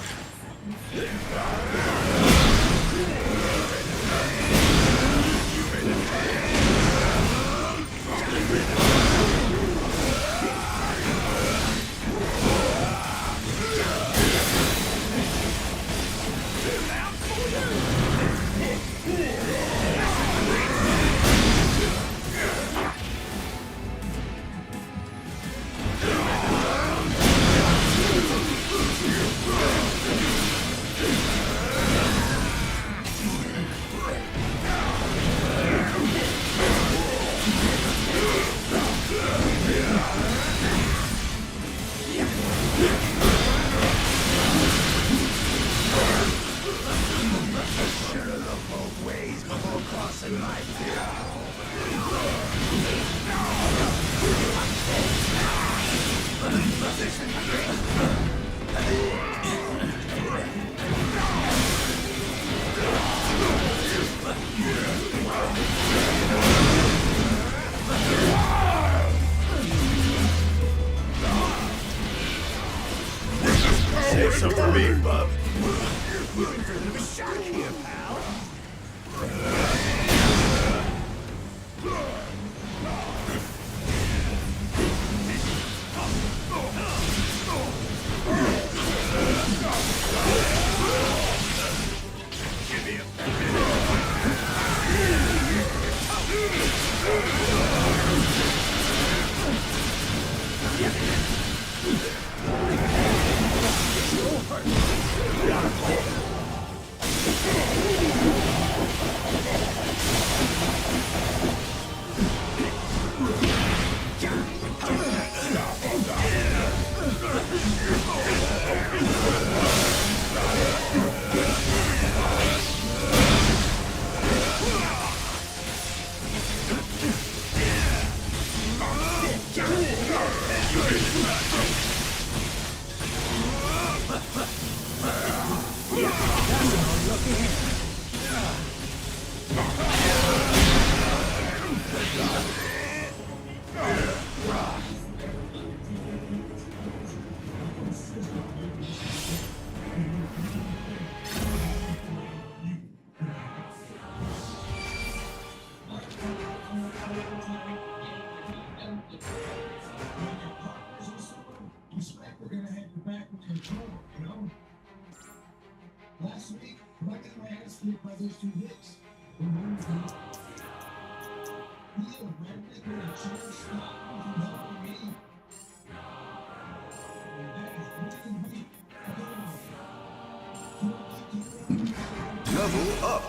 Save some for me, bub. Shock here, pal. control, you know? Last week, I got my ass kicked by those two hicks. Remember me? Leo Redneck with a chair stop from helping me. That is really weak. Level up.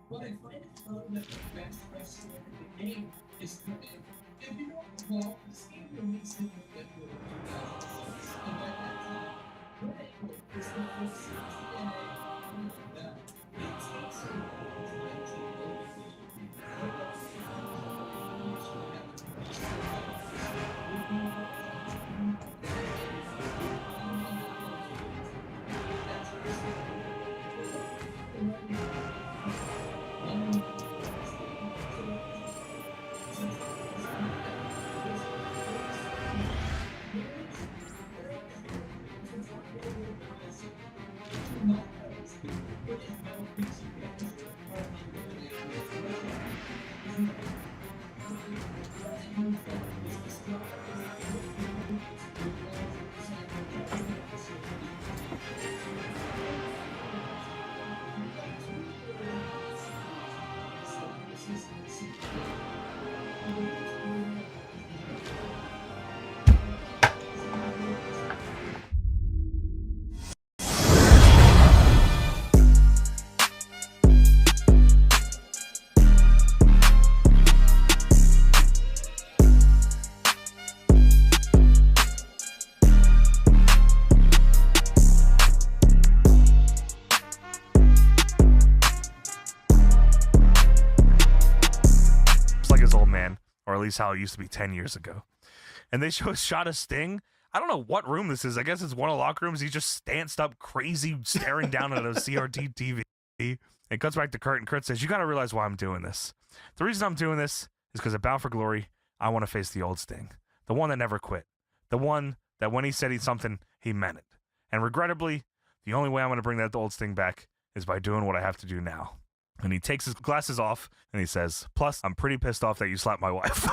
What I find it fun that the best wrestler in the game is coming. If you don't recall, this game released in November of 2006, and by that time, Red was the first TNA that it takes a long time to Just like his old man, or at least how it used to be 10 years ago. and they show a shot of Sting. I don't know what room this is. I guess it's one of the locker rooms. He's just stanced up crazy, staring down at a CRT TV. It cuts back to Kurt, and Kurt says, you got to realize why I'm doing this. The reason I'm doing this is because at Bound for Glory, I want to face the old Sting. The one that never quit. The one that when he said something, he meant it. And regrettably, the only way I'm going to bring that old Sting back is by doing what I have to do now. And he takes his glasses off, and he says, plus, I'm pretty pissed off that you slapped my wife.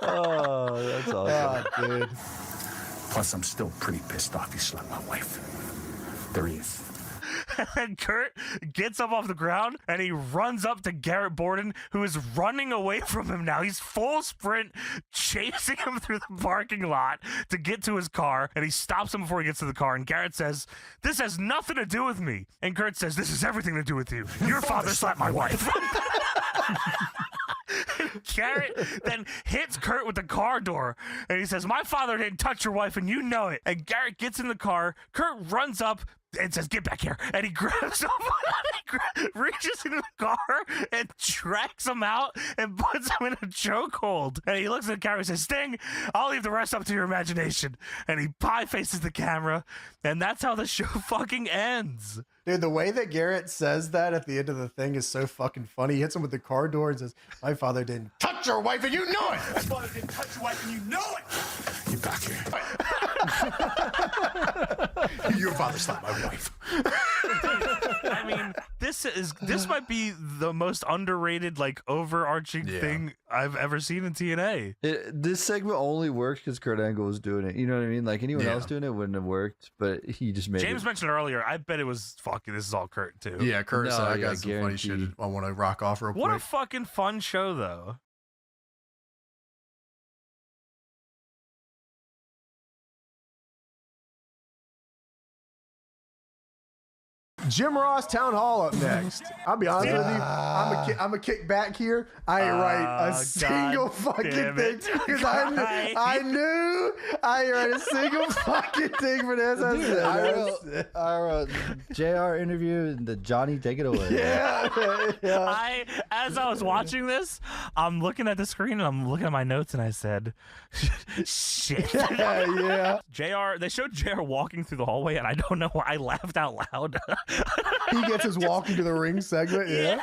Oh, that's awesome. Oh, dude. Plus, I'm still pretty pissed off you slapped my wife. There he is. And Kurt gets up off the ground and he runs up to Garrett Borden, who is running away from him now. He's full sprint, chasing him through the parking lot to get to his car. And he stops him before he gets to the car. And Garrett says, this has nothing to do with me. And Kurt says, this has everything to do with you. Your father slapped my wife. Garrett then hits Kurt with the car door, and he says, my father didn't touch your wife, and you know it. And Garrett gets in the car. Kurt runs up and says, get back here. And he grabs him, reaches into the car and drags him out and puts him in a chokehold. And he looks at the camera and says, Sting, I'll leave the rest up to your imagination. And he pie faces the camera, and that's how the show fucking ends. Dude, the way that Garrett says that at the end of the thing is so fucking funny. He hits him with the car door and says, my father didn't touch your wife and you know it. My father didn't touch your wife and you know it. Get back here. Your father slapped my wife. I mean, this might be the most underrated, like, overarching thing I've ever seen in TNA. This segment only worked because Kurt Angle was doing it. You know what I mean? Like anyone else doing it wouldn't have worked, but he just made James it. mentioned earlier, I bet it was fucking, this is all Kurt too. Yeah, Kurt said, I got some funny guaranteed. shit I want to rock off real What quick. a fucking fun show, though. Jim Ross Town Hall up next. I'll be honest with you. I'm a kick back here. I ain't write a single fucking damn thing it. because I knew I ain't write a single fucking thing for this. I wrote JR interview and the Johnny take it away. Yeah. As I was watching this, I'm looking at the screen and I'm looking at my notes and I said, shit. Yeah. JR, they showed JR walking through the hallway and I don't know why I laughed out loud. He gets his walking to the ring segment. Yeah.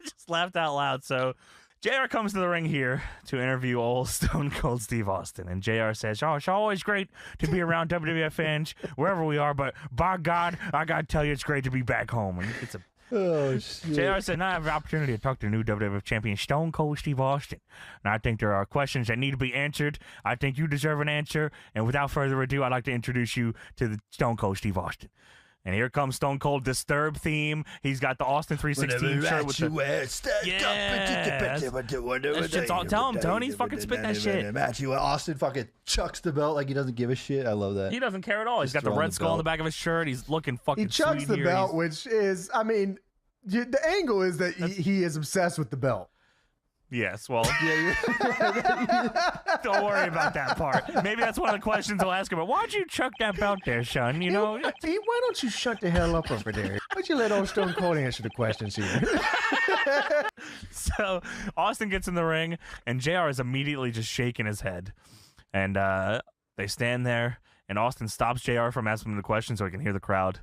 Just laughed out loud. So JR comes to the ring here to interview old Stone Cold Steve Austin. And JR says, oh, it's always great to be around WWF fans wherever we are, but by God, I got to tell you, it's great to be back home. And it's a Oh, shit. JR said, now I have the opportunity to talk to the new WWF champion, Stone Cold Steve Austin. And I think there are questions that need to be answered. I think you deserve an answer. And without further ado, I'd like to introduce you to the Stone Cold Steve Austin. And here comes Stone Cold Disturb theme. He's got the Austin 316 shirt with the... Tell him, Tony. Fucking spit that shit. Austin fucking chucks the belt like he doesn't give a shit. I love that. He doesn't care at all. He's got the red skull on the back of his shirt. He's looking fucking He chucks sweet the here. belt, which is, I mean, the angle is that he is obsessed with the belt. Yes, well, don't worry about that part. Maybe that's one of the questions he'll ask him. But why'd you chuck that belt there, son? You know, Why don't you shut the hell up over there? Why'd you let old Stone Cold answer the questions here? So Austin gets in the ring, and JR is immediately just shaking his head. And they stand there, and Austin stops JR from asking him the question so he can hear the crowd.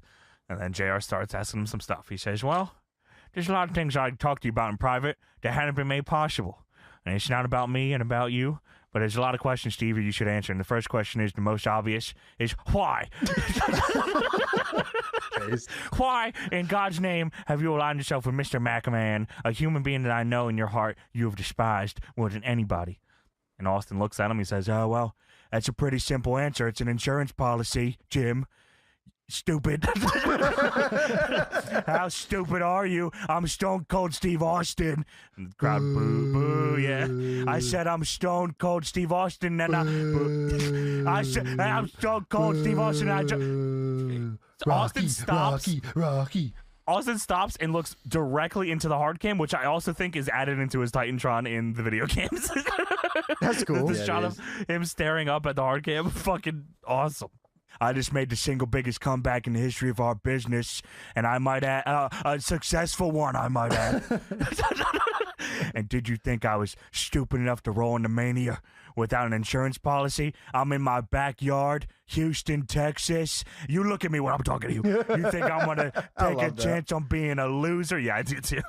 And then JR starts asking him some stuff. He says, well, there's a lot of things I'd talk to you about in private that hadn't been made possible. And it's not about me and about you, but there's a lot of questions, Steve, you should answer. And the first question is the most obvious, is why? Why, in God's name, have you aligned yourself with Mr. McMahon, a human being that I know in your heart you have despised more than anybody? And Austin looks at him. He says, oh, well, that's a pretty simple answer. It's an insurance policy, Jim. Stupid. How stupid are you? I'm Stone Cold Steve Austin. And the crowd, boo, boo, yeah. I said I'm Stone Cold Steve Austin, and I said I'm Stone Cold Steve Austin. And Austin stops. Rocky. Austin stops and looks directly into the hard cam, which I also think is added into his Titantron in the video games. That's cool. The shot of him staring up at the hard cam, fucking awesome. I just made the single biggest comeback in the history of our business, and I might add a successful one, I might add. And did you think I was stupid enough to roll into Mania without an insurance policy? I'm in my backyard, Houston, Texas. You look at me when I'm talking to you. You think I'm going to take a chance on being a loser? Yeah, I do too.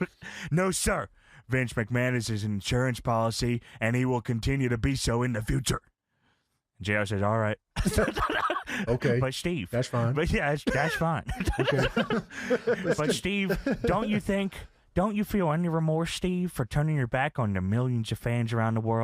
No, sir. Vince McMahon is his insurance policy, and he will continue to be so in the future. JR says, all right. Okay. But Steve. That's fine. But yeah, that's fine. Okay. But Steve, don't you feel any remorse, Steve, for turning your back on the millions of fans around the world?